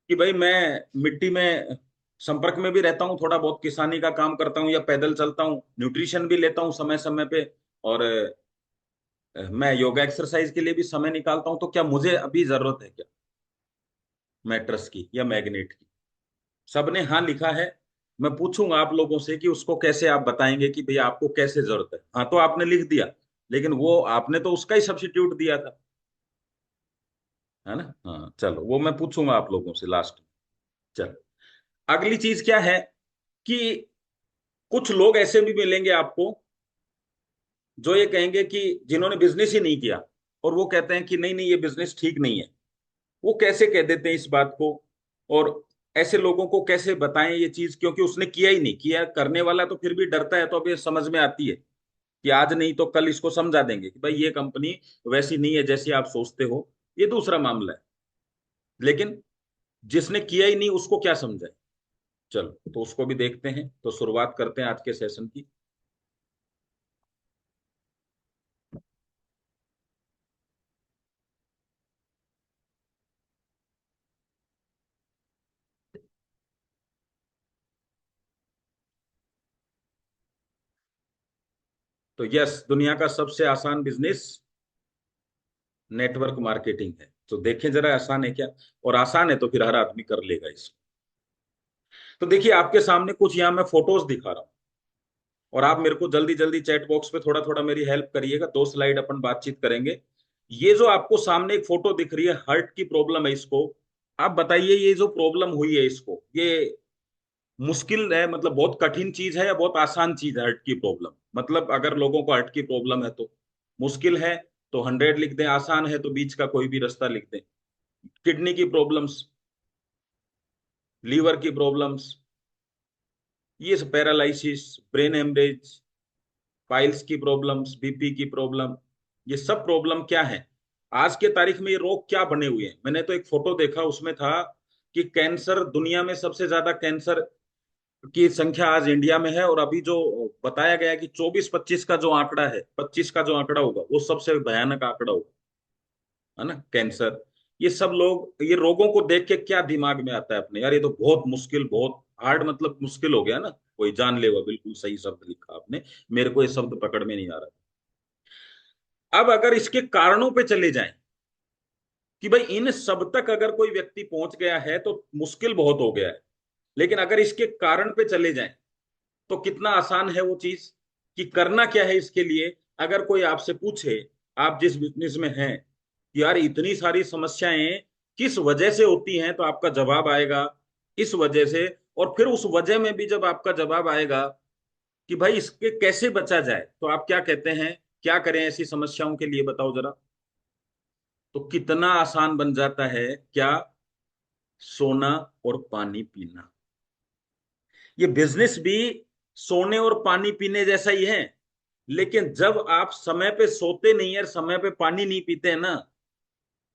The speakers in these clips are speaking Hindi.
कि भाई मैं मिट्टी में संपर्क में भी रहता हूँ, थोड़ा बहुत किसानी का काम करता हूँ या पैदल चलता हूँ, न्यूट्रिशन भी लेता हूँ समय समय पे, और मैं योगा एक्सरसाइज के लिए भी समय निकालता हूँ, तो क्या मुझे अभी जरूरत है क्या मैट्रेस की या मैग्नेट की? सबने हाँ लिखा है। मैं पूछूंगा आप लोगों से कि उसको कैसे आप बताएंगे कि भैया आपको कैसे जरूरत है। हाँ तो आपने लिख दिया, लेकिन वो आपने तो उसका ही सब्स्टिट्यूट दिया था, है ना? हाँ चलो, वो मैं पूछूंगा आप लोगों से लास्ट में। चलो, अगली चीज क्या है कि कुछ लोग ऐसे भी मिलेंगे आपको जो ये कहेंगे कि जिन्होंने बिजनेस ही नहीं किया, और वो कहते हैं कि नहीं नहीं, ये बिजनेस ठीक नहीं है। वो कैसे कह देते हैं इस बात को? और ऐसे लोगों को कैसे बताएं ये चीज, क्योंकि उसने किया ही नहीं किया। करने वाला तो फिर भी डरता है, तो अब ये समझ में आती है कि आज नहीं तो कल इसको समझा देंगे कि भाई ये कंपनी वैसी नहीं है जैसी आप सोचते हो। ये दूसरा मामला है, लेकिन जिसने किया ही नहीं उसको क्या समझाए? चलो, तो उसको भी देखते हैं। तो शुरुआत करते हैं आज के सेशन की। तो यस, दुनिया का सबसे आसान बिजनेस नेटवर्क मार्केटिंग है। तो देखें जरा आसान है क्या। और आसान है तो फिर हर आदमी कर लेगा इसको। तो देखिए, आपके सामने कुछ यहाँ मैं फोटोज दिखा रहा हूँ, और आप मेरे को जल्दी जल्दी चैट बॉक्स पे थोड़ा थोड़ा मेरी हेल्प करिएगा। 2 स्लाइड अपन बातचीत करेंगे। ये जो आपको सामने एक फोटो दिख रही है, हार्ट की प्रॉब्लम है इसको। आप बताइए, ये जो प्रॉब्लम हुई है इसको, ये मुश्किल है, मतलब बहुत कठिन चीज है, या बहुत आसान चीज है हार्ट की प्रॉब्लम? मतलब अगर लोगों को हार्ट की प्रॉब्लम है तो मुश्किल है तो 100 लिख दें, आसान है तो बीच का कोई भी रास्ता लिख दें। किडनी की प्रॉब्लम्स, लीवर की प्रॉब्लम्स, ये पैरालिसिस, ब्रेन हेमरेज, पाइल्स की प्रॉब्लम्स, बीपी की प्रॉब्लम, ये सब प्रॉब्लम क्या है आज के तारीख में? ये रोग क्या बने हुए हैं? मैंने तो एक फोटो देखा, उसमें था कि कैंसर, दुनिया में सबसे ज्यादा कैंसर की संख्या आज इंडिया में है। और अभी जो बताया गया है कि 24-25 का जो आंकड़ा है, 25 का जो आंकड़ा होगा वो सबसे भयानक आंकड़ा होगा, है ना? कैंसर, ये सब लोग, ये रोगों को देख के क्या दिमाग में आता है अपने, यार ये तो बहुत मुश्किल, बहुत हार्ड, मतलब मुश्किल हो गया ना। कोई जानलेवा, बिल्कुल सही शब्द लिखा आपने। मेरे को ये शब्द पकड़ में नहीं आ रहा। अब अगर इसके कारणों पे चले जाएं कि भाई इन सब तक अगर कोई व्यक्ति पहुंच गया है तो मुश्किल बहुत हो गया है, लेकिन अगर इसके कारण पे चले जाएं तो कितना आसान है वो चीज, कि करना क्या है इसके लिए। अगर कोई आपसे पूछे, आप जिस बिजनेस में हैं, कि यार इतनी सारी समस्याएं किस वजह से होती हैं, तो आपका जवाब आएगा इस वजह से। और फिर उस वजह में भी जब आपका जवाब आएगा कि भाई इसके कैसे बचा जाए, तो आप क्या कहते हैं? क्या करें ऐसी समस्याओं के लिए, बताओ जरा। तो कितना आसान बन जाता है क्या? सोना और पानी पीना। ये बिजनेस भी सोने और पानी पीने जैसा ही है। लेकिन जब आप समय पे सोते नहीं है और समय पे पानी नहीं पीते हैं ना,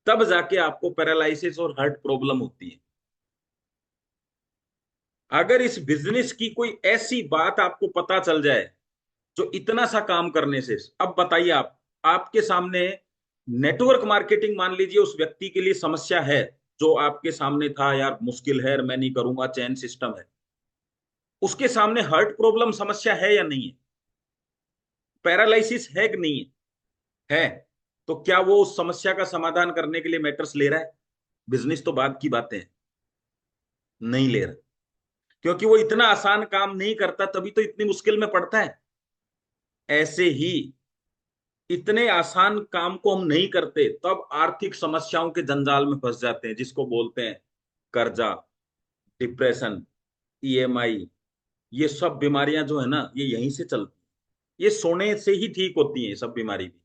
तब जाके आपको पैरालिसिस और हार्ट प्रॉब्लम होती है। अगर इस बिजनेस की कोई ऐसी बात आपको पता चल जाए जो इतना सा काम करने से, अब बताइए आप, आपके सामने नेटवर्क मार्केटिंग मान लीजिए उस व्यक्ति के लिए समस्या है, जो आपके सामने था, यार मुश्किल है, मैं नहीं करूंगा, चैन सिस्टम है। उसके सामने हार्ट प्रॉब्लम समस्या है या नहीं है? पैरालिसिस है कि नहीं है? है। तो क्या वो उस समस्या का समाधान करने के लिए मैटर्स ले रहा है? बिजनेस तो बात की बातें हैं, नहीं ले रहा। क्योंकि वो इतना आसान काम नहीं करता, तभी तो इतनी मुश्किल में पड़ता है। ऐसे ही इतने आसान काम को हम नहीं करते, तब आर्थिक समस्याओं के जंजाल में फंस जाते हैं, जिसको बोलते हैं कर्जा, डिप्रेशन, ईएमआई। ये सब बीमारियां जो है ना, ये यहीं से चलती, ये सोने से ही ठीक होती हैं, ये सब बीमारी भी।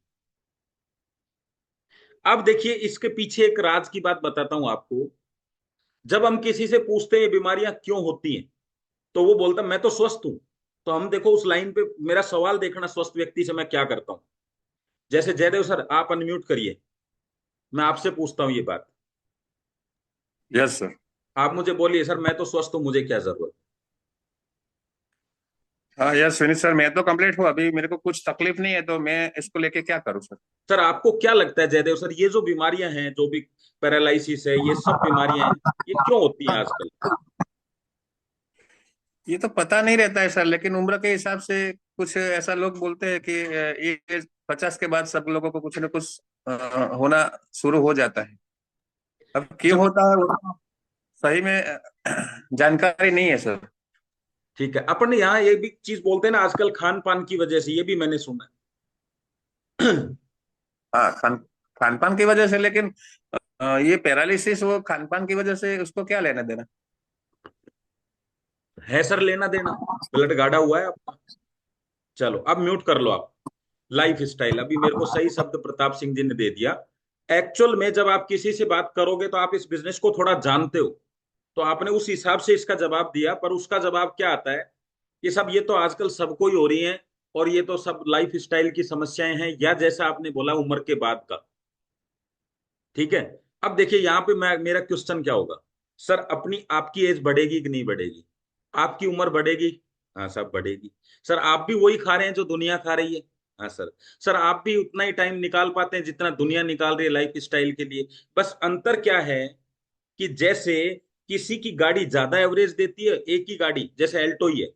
अब देखिए, इसके पीछे एक राज की बात बताता हूं आपको। जब हम किसी से पूछते हैं ये बीमारियां क्यों होती हैं, तो वो बोलता है मैं तो स्वस्थ हूं। तो हम देखो उस लाइन पे, मेरा सवाल देखना, स्वस्थ व्यक्ति से मैं क्या करता हूं। जैसे जयदेव सर, आप अनम्यूट करिए, मैं आपसे पूछता हूं ये बात। Yes sir. आप मुझे बोलिए, सर मैं तो स्वस्थ हूं, मुझे क्या जरूरत? हाँ यस विनीत सर, मैं तो कंप्लीट हूँ अभी, मेरे को कुछ तकलीफ नहीं है, तो मैं इसको लेके क्या करूँ सर? सर आपको क्या लगता है जयदेव सर, ये जो बीमारियां हैं, जो भी पैरालिसिस है, ये सब बीमारियां हैं, ये क्यों होती हैं आजकल? ये तो पता नहीं रहता है सर, लेकिन उम्र के हिसाब से कुछ ऐसा लोग बोलते हैं कि ये 50 के बाद सब लोगों को कुछ ना कुछ होना शुरू हो जाता है। अब अच्छा, क्यों होता है वो तो सही में जानकारी नहीं है सर। ठीक है। अपन यहाँ ये भी चीज बोलते हैं ना, आजकल खान पान की वजह से, ये भी मैंने सुना है। हाँ, खान पान की वजह से, लेकिन ये पैरालिसिस वो खान पान की वजह से उसको क्या लेना देना? है सर लेना देना, ब्लड गाढ़ा हुआ है आपका। चलो अब म्यूट कर लो आप। लाइफ स्टाइल, अभी मेरे को सही शब्द प्रताप सिंह जी ने दे दिया। एक्चुअल में जब आप किसी से बात करोगे तो आप इस बिजनेस को थोड़ा जानते हो, तो आपने उस हिसाब से इसका जवाब दिया, पर उसका जवाब क्या आता है? ये तो आजकल सबको ही हो रही है, और ये तो सब लाइफ स्टाइल की समस्याएं हैं, या जैसा आपने बोला उम्र के बाद का। ठीक है। अब देखिए यहाँ पे मेरा क्वेश्चन क्या होगा? सर अपनी आपकी एज बढ़ेगी कि नहीं बढ़ेगी? आपकी उम्र बढ़ेगी? हाँ सब बढ़ेगी। सर आप भी वही खा रहे हैं जो दुनिया खा रही है? हाँ सर। सर आप भी उतना ही टाइम निकाल पाते हैं जितना दुनिया निकाल रही है लाइफ स्टाइल के लिए। बस अंतर क्या है कि जैसे किसी की गाड़ी ज्यादा एवरेज देती है, एक ही गाड़ी जैसे एल्टो ही है,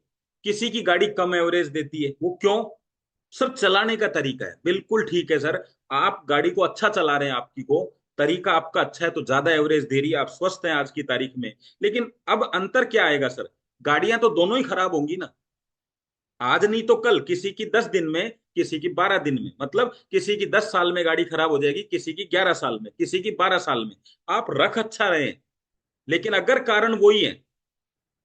किसी की गाड़ी कम एवरेज देती है, वो क्यों? सर चलाने का तरीका है, बिल्कुल ठीक है सर। आप गाड़ी को अच्छा चला रहे हैं, आपकी को तरीका आपका अच्छा है तो ज्यादा एवरेज दे रही है, आप स्वस्थ हैं आज की तारीख में। लेकिन अब अंतर क्या आएगा सर? गाड़ियां तो दोनों ही खराब होंगी ना। आज नहीं तो कल, किसी की 10 दिन में, किसी की 12 दिन में, मतलब किसी की 10 साल में गाड़ी खराब हो जाएगी, किसी की 11 साल में, किसी की 12 साल में। आप रख अच्छा रहे हैं, लेकिन अगर कारण वही है,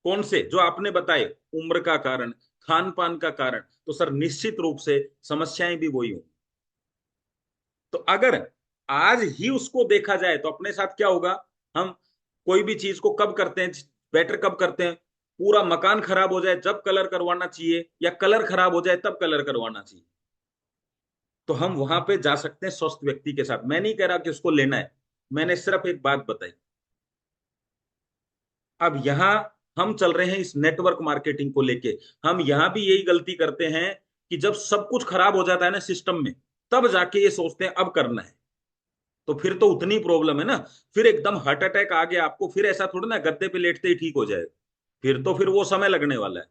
कौन से जो आपने बताए, उम्र का कारण, खान पान का कारण, तो सर निश्चित रूप से समस्याएं भी वही होंगी। तो अगर आज ही उसको देखा जाए तो अपने साथ क्या होगा? हम कोई भी चीज को कब करते हैं, बेटर कब करते हैं? पूरा मकान खराब हो जाए जब कलर करवाना चाहिए, या कलर खराब हो जाए तब कलर करवाना चाहिए, तो हम वहां पे जा सकते हैं स्वस्थ व्यक्ति के साथ। मैं नहीं कह रहा कि उसको लेना है, मैंने सिर्फ एक बात बताई। अब यहां हम चल रहे हैं इस नेटवर्क मार्केटिंग को लेके, हम यहां भी यही गलती करते हैं कि जब सब कुछ खराब हो जाता है ना सिस्टम में, तब जाके ये सोचते हैं अब करना है। तो फिर तो उतनी प्रॉब्लम है ना, फिर एकदम हार्ट अटैक आ गया आपको, फिर ऐसा थोड़ा ना गद्दे पे लेटते ही ठीक हो जाएगा, फिर वो समय लगने वाला है।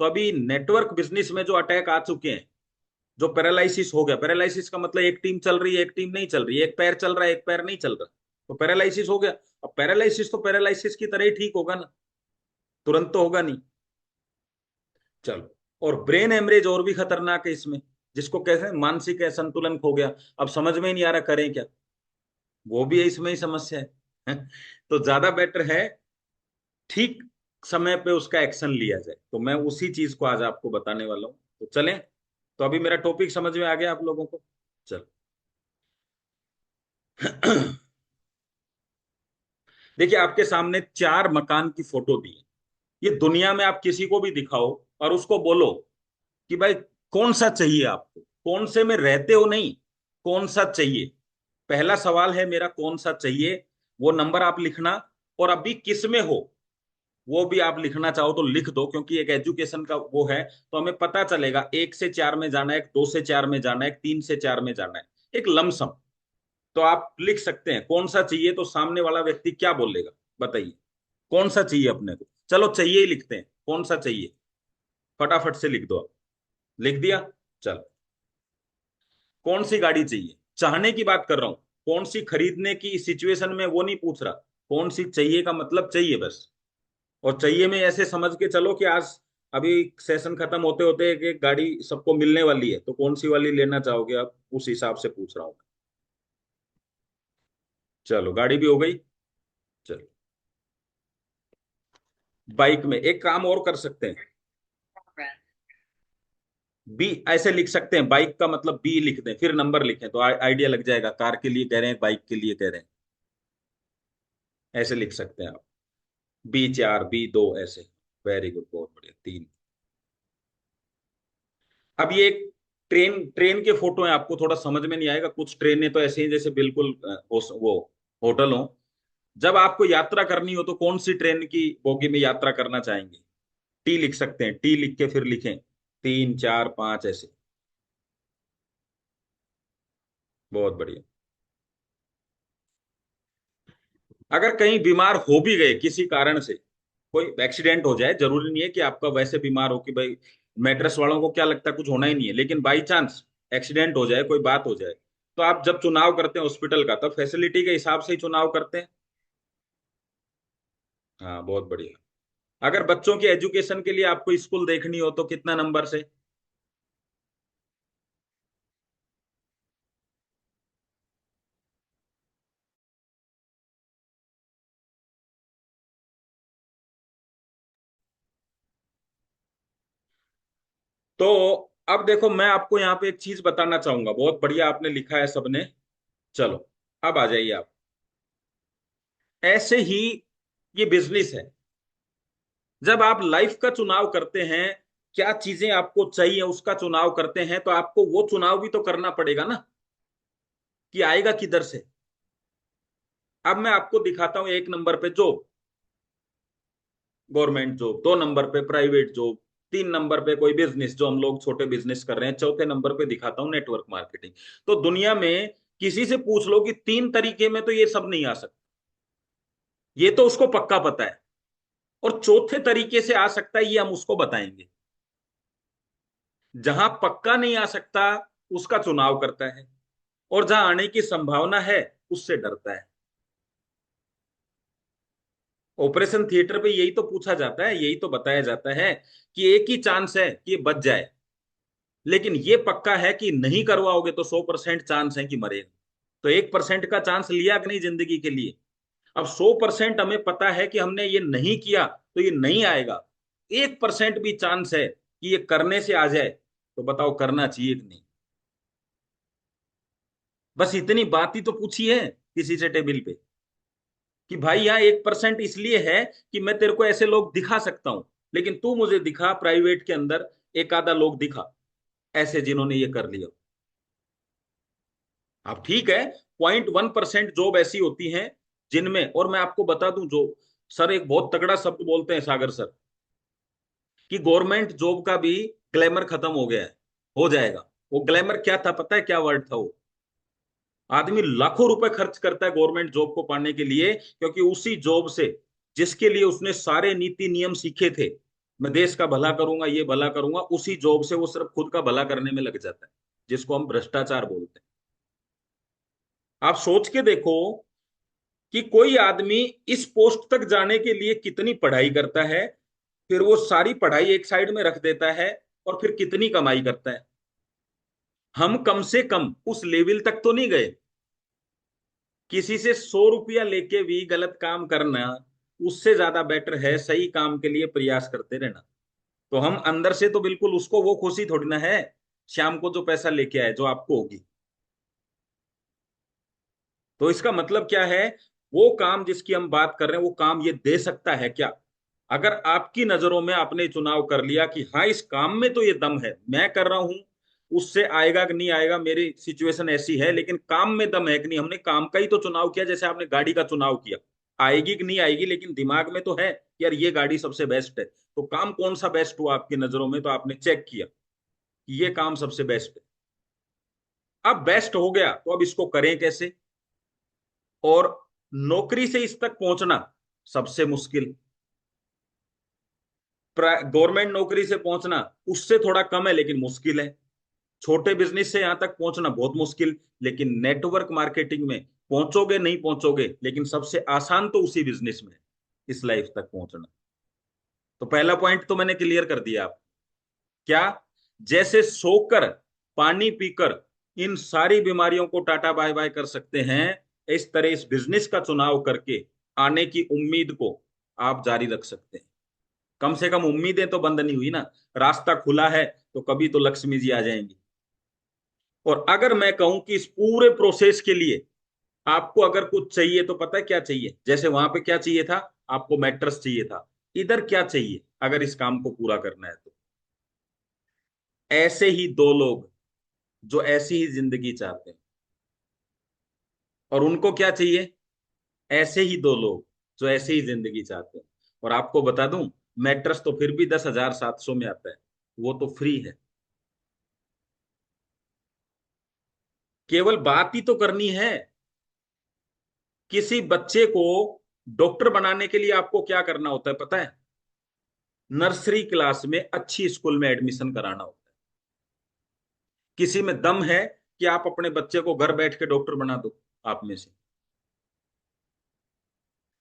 तो अभी नेटवर्क बिजनेस में जो अटैक आ चुके हैं, जो पैरालिसिस हो गया, पैरालिसिस का मतलब एक टीम चल रही है, एक टीम नहीं चल रही है, एक पैर चल रहा है, एक पैर नहीं चल रहा, तो पैरालिसिस हो गया। अब पैरालिसिस तो पैरालिसिस की तरह ही ठीक होगा ना, तुरंत तो होगा नहीं। चलो, और ब्रेन हेमरेज और भी खतरनाक है इसमें, जिसको कहते हैं मानसिक असंतुलन खो गया। अब समझ में ही नहीं आ रहा करें क्या, वो भी इसमें ही समस्या है। तो ज्यादा बेटर है ठीक समय पे उसका एक्शन लिया जाए, तो मैं उसी चीज को आज आपको बताने वाला हूँ। तो चलें, तो अभी मेरा टॉपिक समझ में आ गया आप लोगों को? चलो। देखिए आपके सामने 4 मकान की फोटो दी है। ये दुनिया में आप किसी को भी दिखाओ और उसको बोलो कि भाई कौन सा चाहिए आपको, कौन से में रहते हो नहीं, कौन सा चाहिए। पहला सवाल है मेरा, कौन सा चाहिए, वो नंबर आप लिखना। और अभी किस में हो वो भी आप लिखना चाहो तो लिख दो, क्योंकि एक एजुकेशन का वो है, तो हमें पता चलेगा 1 से 4 में जाना है, 2 से 4 में जाना है, 3 से 4 में जाना है, एक लमसम। तो आप लिख सकते हैं कौन सा चाहिए, तो सामने वाला व्यक्ति क्या बोलेगा, बताइए कौन सा चाहिए अपने को। चलो चाहिए ही लिखते हैं, कौन सा चाहिए, फटाफट से लिख दो आप। लिख दिया? चलो। कौन सी गाड़ी चाहिए, चाहने की बात कर रहा हूं, कौन सी खरीदने की सिचुएशन में वो नहीं पूछ रहा। कौन सी चाहिए का मतलब चाहिए बस। और चाहिए में ऐसे समझ के चलो कि आज अभी सेशन खत्म होते होते एक गाड़ी सबको मिलने वाली है, तो कौन सी वाली लेना चाहोगे आप, उस हिसाब से पूछ रहा हूँ। चलो गाड़ी भी हो गई। चलो, बाइक में एक काम और कर सकते हैं, बी ऐसे लिख सकते हैं, बाइक का मतलब बी लिख दें, फिर नंबर लिखें तो आइडिया लग जाएगा, कार के लिए कह रहे हैं बाइक के लिए कह रहे हैं, ऐसे लिख सकते हैं आप। B4 B2 ऐसे। वेरी गुड, बहुत बढ़िया, 3। अब ये एक ट्रेन ट्रेन के फोटो है, आपको थोड़ा समझ में नहीं आएगा, कुछ ट्रेनें तो ऐसे ही जैसे बिल्कुल वो होटल हो। जब आपको यात्रा करनी हो तो कौन सी ट्रेन की बोगी में यात्रा करना चाहेंगे? टी लिख सकते हैं, टी लिख के फिर लिखें तीन, चार, पांच ऐसे। बहुत बढ़िया। अगर कहीं बीमार हो भी गए किसी कारण से, कोई एक्सीडेंट हो जाए, जरूरी नहीं है कि आपका वैसे बीमार हो कि भाई, मैट्रेस वालों को क्या लगता है कुछ होना ही नहीं है, लेकिन बाई चांस एक्सीडेंट हो जाए, कोई बात हो जाए, तो आप जब चुनाव करते हैं हॉस्पिटल का, तब फैसिलिटी के हिसाब से ही चुनाव करते हैं। हाँ, बहुत बढ़िया। अगर बच्चों की एजुकेशन के लिए आपको स्कूल देखनी हो, तो कितना नंबर से? तो अब देखो, मैं आपको यहाँ पे एक चीज बताना चाहूंगा, बहुत बढ़िया आपने लिखा है सबने। चलो, अब आ जाइए आप। ऐसे ही ये बिजनेस है। जब आप लाइफ का चुनाव करते हैं, क्या चीजें आपको चाहिए उसका चुनाव करते हैं, तो आपको वो चुनाव भी तो करना पड़ेगा ना, कि आएगा किधर से। अब मैं आपको दिखाता हूं, एक नंबर पे जॉब, गवर्नमेंट जॉब। दो नंबर पे प्राइवेट जॉब। तीन नंबर पे कोई बिजनेस, जो हम लोग छोटे बिजनेस कर रहे हैं। चौथे नंबर पे दिखाता हूं नेटवर्क मार्केटिंग। तो दुनिया में किसी से पूछ लो कि तीन तरीके में तो ये सब नहीं आ सकता, ये तो उसको पक्का पता है। और चौथे तरीके से आ सकता है, ये हम उसको बताएंगे। जहां पक्का नहीं आ सकता, उसका चुनाव करता है। और जहां आने की संभावना है, उससे डरता है। ऑपरेशन थिएटर पे यही तो पूछा जाता है, यही तो बताया जाता है कि एक ही चांस है कि ये बच जाए, लेकिन ये पक्का है कि नहीं करवाओगे तो 100% चांस है कि मरेगा। तो 1% का चांस लिया कि नहीं जिंदगी के लिए? अब 100% हमें पता है कि हमने ये नहीं किया तो ये नहीं आएगा। 1% भी चांस है कि ये करने से आ जाए, तो बताओ करना चाहिए कि नहीं? बस इतनी बात ही तो पूछी है किसी से टेबल पे, कि भाई यहाँ 1% इसलिए है कि मैं तेरे को ऐसे लोग दिखा सकता हूं, लेकिन तू मुझे दिखा प्राइवेट के अंदर एक आधा लोग दिखा ऐसे जिन्होंने ये कर लिया। अब ठीक है, 0.1% जॉब ऐसी होती हैं जिनमें, और मैं आपको बता दूं, जो सर एक बहुत तगड़ा शब्द बोलते हैं सागर सर, कि गवर्नमेंट जॉब का भी ग्लैमर खत्म हो गया है, हो जाएगा। वो ग्लैमर क्या था पता है? क्या वर्ड था वो? आदमी लाखों रुपए खर्च करता है गवर्नमेंट जॉब को पाने के लिए, क्योंकि उसी जॉब से, जिसके लिए उसने सारे नीति नियम सीखे थे, मैं देश का भला करूंगा, ये भला करूंगा, उसी जॉब से वो सिर्फ खुद का भला करने में लग जाता है, जिसको हम भ्रष्टाचार बोलते हैं। आप सोच के देखो कि कोई आदमी इस पोस्ट तक जाने के लिए कितनी पढ़ाई करता है, फिर वो सारी पढ़ाई एक साइड में रख देता है, और फिर कितनी कमाई करता है। हम कम से कम उस लेवल तक तो नहीं गए। किसी से 100 रुपया लेके भी गलत काम करना, उससे ज्यादा बेटर है सही काम के लिए प्रयास करते रहना। तो हम अंदर से तो बिल्कुल उसको वो खुशी थोड़ी ना है, शाम को जो पैसा लेके आए, जो आपको होगी। तो इसका मतलब क्या है? वो काम जिसकी हम बात कर रहे हैं, वो काम ये दे सकता है क्या? अगर आपकी नजरों में आपने चुनाव कर लिया कि हाँ, इस काम में तो ये दम है, मैं कर रहा हूं, उससे आएगा कि नहीं आएगा, मेरी सिचुएशन ऐसी है, लेकिन काम में दम है कि नहीं, हमने काम का ही तो चुनाव किया। जैसे आपने गाड़ी का चुनाव किया, आएगी कि नहीं आएगी, लेकिन दिमाग में तो है कि यार ये गाड़ी सबसे बेस्ट है। तो काम कौन सा बेस्ट हुआ आपकी नजरों में, तो आपने चेक किया कि ये काम सबसे बेस्ट है। अब बेस्ट हो गया, तो अब इसको करें कैसे? और नौकरी से इस तक पहुंचना सबसे मुश्किल। गवर्नमेंट नौकरी से पहुंचना उससे थोड़ा कम है, लेकिन मुश्किल है। छोटे बिजनेस से यहां तक पहुंचना बहुत मुश्किल। लेकिन नेटवर्क मार्केटिंग में पहुंचोगे नहीं पहुंचोगे, लेकिन सबसे आसान तो उसी बिजनेस में है, इस लाइफ तक पहुंचना। तो पहला पॉइंट तो मैंने क्लियर कर दिया आप। क्या? जैसे सोकर, पानी पीकर इन सारी बीमारियों को टाटा बाय बाय कर सकते हैं, इस तरह इस बिजनेस का चुनाव करके आने की उम्मीद को आप जारी रख सकते हैं। कम से कम उम्मीदें तो बंद नहीं हुई ना, रास्ता खुला है, तो कभी तो लक्ष्मी जी आ जाएंगी। और अगर मैं कहूं कि इस पूरे प्रोसेस के लिए आपको अगर कुछ चाहिए, तो पता है क्या चाहिए? जैसे वहां पे क्या चाहिए था, आपको मैट्रेस चाहिए था, इधर क्या चाहिए अगर इस काम को पूरा करना है? तो ऐसे ही दो लोग जो ऐसी ही जिंदगी चाहते हैं। और उनको क्या चाहिए? ऐसे ही दो लोग जो ऐसे ही जिंदगी चाहते हैं। और आपको बता दूं, मैट्रेस तो फिर भी 10,700 में आता है। वो तो फ्री है। केवल बात ही तो करनी है। किसी बच्चे को डॉक्टर बनाने के लिए आपको क्या करना होता है पता है? नर्सरी क्लास में अच्छी स्कूल में एडमिशन कराना होता है। किसी में दम है कि आप अपने बच्चे को घर बैठ के डॉक्टर बना दो? आप में से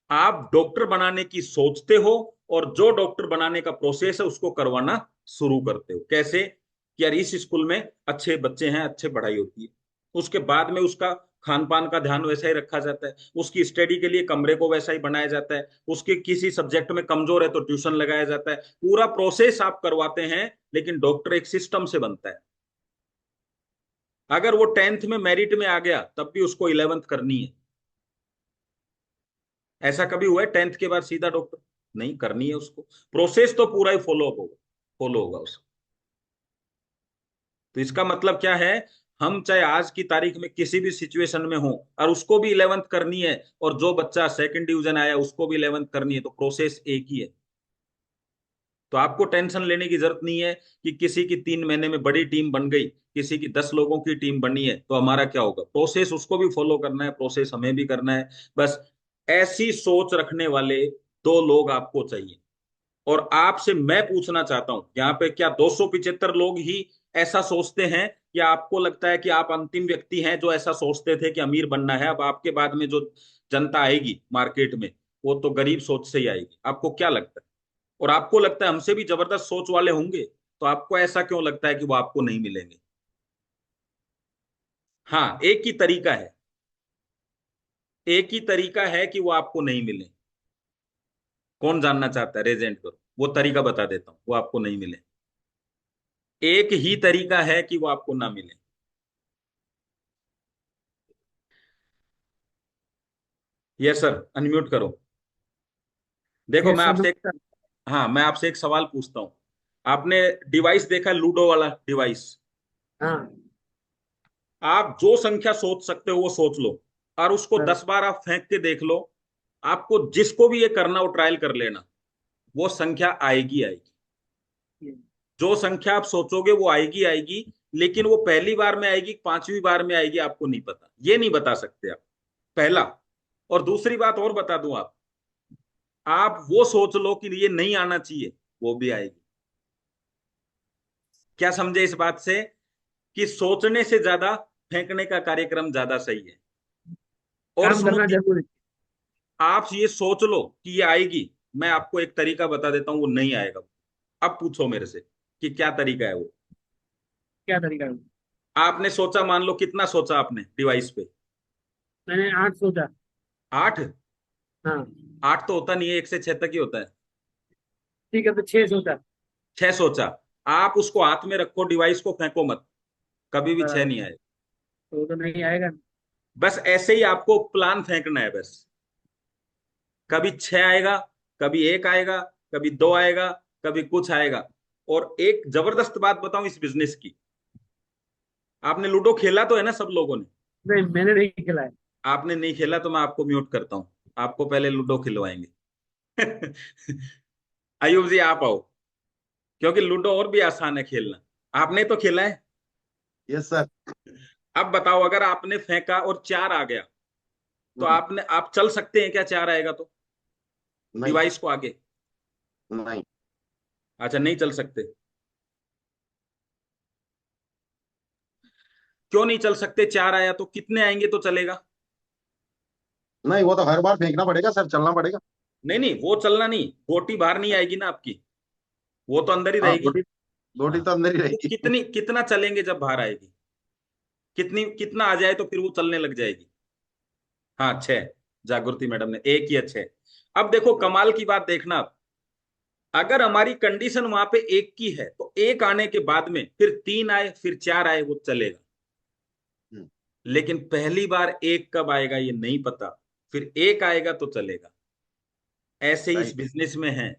आप डॉक्टर बनाने की सोचते हो, और जो डॉक्टर बनाने का प्रोसेस है उसको करवाना शुरू करते हो। कैसे? कि यार इस स्कूल में अच्छे बच्चे हैं, अच्छे पढ़ाई होती है, उसके बाद में उसका खान पान का ध्यान वैसा ही रखा जाता है, उसकी स्टडी के लिए कमरे को वैसा ही बनाया जाता है, उसके किसी सब्जेक्ट में कमजोर है तो ट्यूशन लगाया जाता है। पूरा प्रोसेस आप करवाते हैं, लेकिन डॉक्टर एक सिस्टम से बनता है। अगर वो 10th में मेरिट में आ गया तब भी उसको 11th करनी है। ऐसा कभी हुआ है 10th के बाद सीधा डॉक्टर? नहीं, करनी है उसको। प्रोसेस तो पूरा ही फॉलो अप होगा, फॉलो होगा उसका। तो इसका मतलब क्या है? हम चाहे आज की तारीख में किसी भी सिचुएशन में हो, और उसको भी 11th करनी है, और जो बच्चा सेकंड डिवीजन आया उसको भी 11th करनी है, तो प्रोसेस एक ही है। तो आपको टेंशन लेने की जरूरत नहीं है कि किसी की 3 महीने में बड़ी टीम बन गई, किसी की 10 लोगों की टीम बनी है तो हमारा क्या होगा। प्रोसेस उसको भी फॉलो करना है, प्रोसेस हमें भी करना है। बस ऐसी सोच रखने वाले 2 लोग आपको चाहिए। और आपसे मैं पूछना चाहता हूं यहाँ पे, क्या 275 लोग ही ऐसा सोचते हैं, या आपको लगता है कि आप अंतिम व्यक्ति हैं जो ऐसा सोचते थे कि अमीर बनना है? अब आपके बाद में जो जनता आएगी मार्केट में, वो तो गरीब सोच से ही आएगी। आपको क्या लगता है? और आपको लगता है हमसे भी जबरदस्त सोच वाले होंगे, तो आपको ऐसा क्यों लगता है कि वो आपको नहीं मिलेंगे? हाँ, एक ही तरीका है, एक ही तरीका है कि वो आपको नहीं मिले। कौन जानना चाहता है? रेजेंट करो, वो तरीका बता देता हूं, वो आपको नहीं मिले। एक ही तरीका है कि वो आपको ना मिले। यस सर, अनम्यूट करो। देखो मैं कैसे आपसे एक, डॉक्टर? हाँ मैं आपसे एक सवाल पूछता हूँ। आपने डिवाइस देखा है, लूडो वाला डिवाइस? हाँ आप जो संख्या सोच सकते हो वो सोच लो, और उसको सर। 10 बार आप फेंक के देख लो। आपको जिसको भी ये करना हो ट्रायल कर लेना, वो संख्या आएगी आएगी। जो संख्या आप सोचोगे वो आएगी आएगी। लेकिन वो पहली बार में आएगी, 5वीं बार में आएगी, आपको नहीं पता, ये नहीं बता सकते आप। पहला। और दूसरी बात और बता दूं, आप वो सोच लो कि ये नहीं आना चाहिए, वो भी आएगी। क्या समझे इस बात से? कि सोचने से ज्यादा फेंकने का कार्यक्रम ज्यादा सही है। और काम सुनो, करना जरूरी। आप ये सोच लो कि ये आएगी। मैं आपको एक तरीका बता देता हूं, वो नहीं आएगा। अब पूछो मेरे से कि क्या तरीका है वो। क्या तरीका है? आपने सोचा, मान लो कितना सोचा आपने डिवाइस पे? मैंने 8 सोचा। 8? हाँ 8 तो होता नहीं है, 1 से 6 तक ही होता है। ठीक है, तो 6 सोचा। 6 सोचा। आप उसको हाथ में रखो, डिवाइस को फेंको मत, कभी भी 6 हाँ, नहीं आए। तो वो तो नहीं आएगा। बस ऐसे ही आपको प्लान फेंकना है बस। कभी 6 आएगा, कभी 1 आएगा, कभी 2 आएगा, कभी कुछ आएगा। और एक जबरदस्त बात बताऊं इस बिजनेस की। आपने लूडो खेला तो है ना सब लोगों ने? नहीं, मैंने नहीं खिलाया। आपने नहीं खेला तो मैं आपको म्यूट करता हूं, आपको पहले लूडो खिलवाएंगे। अयूब जी आप आओ, क्योंकि लूडो और भी आसान है खेलना। आपने तो खेला है। Yes sir. अब बताओ, अगर आपने फेंका और 4 आ गया, तो आप चल सकते हैं क्या 4 आएगा तो नहीं। डिवाइस को आगे? नहीं। अच्छा, नहीं चल सकते। क्यों नहीं चल सकते? 4 आया तो कितने आएंगे तो चलेगा? नहीं, वो तो हर बार फेंकना पड़ेगा सर, चलना पड़ेगा। नहीं नहीं, वो चलना नहीं, गोटी बाहर नहीं आएगी ना आपकी, वो तो अंदर ही हाँ, रहेगी। गोटी। गोटी हाँ, तो अंदर ही तो रहेगी। कितना चलेंगे जब बाहर आएगी? कितना आ जाए तो फिर वो चलने लग जाएगी? हाँ, 6। जागृति मैडम ने 1 या 6। अब देखो कमाल की बात देखना आप। अगर हमारी कंडीशन वहां पे 1 की है, तो 1 आने के बाद में फिर 3 आए, फिर 4 आए, वो चलेगा। हम्म, लेकिन पहली बार 1 कब आएगा ये नहीं पता, फिर 1 आएगा तो चलेगा। ऐसे ही इस राइट। बिजनेस में है।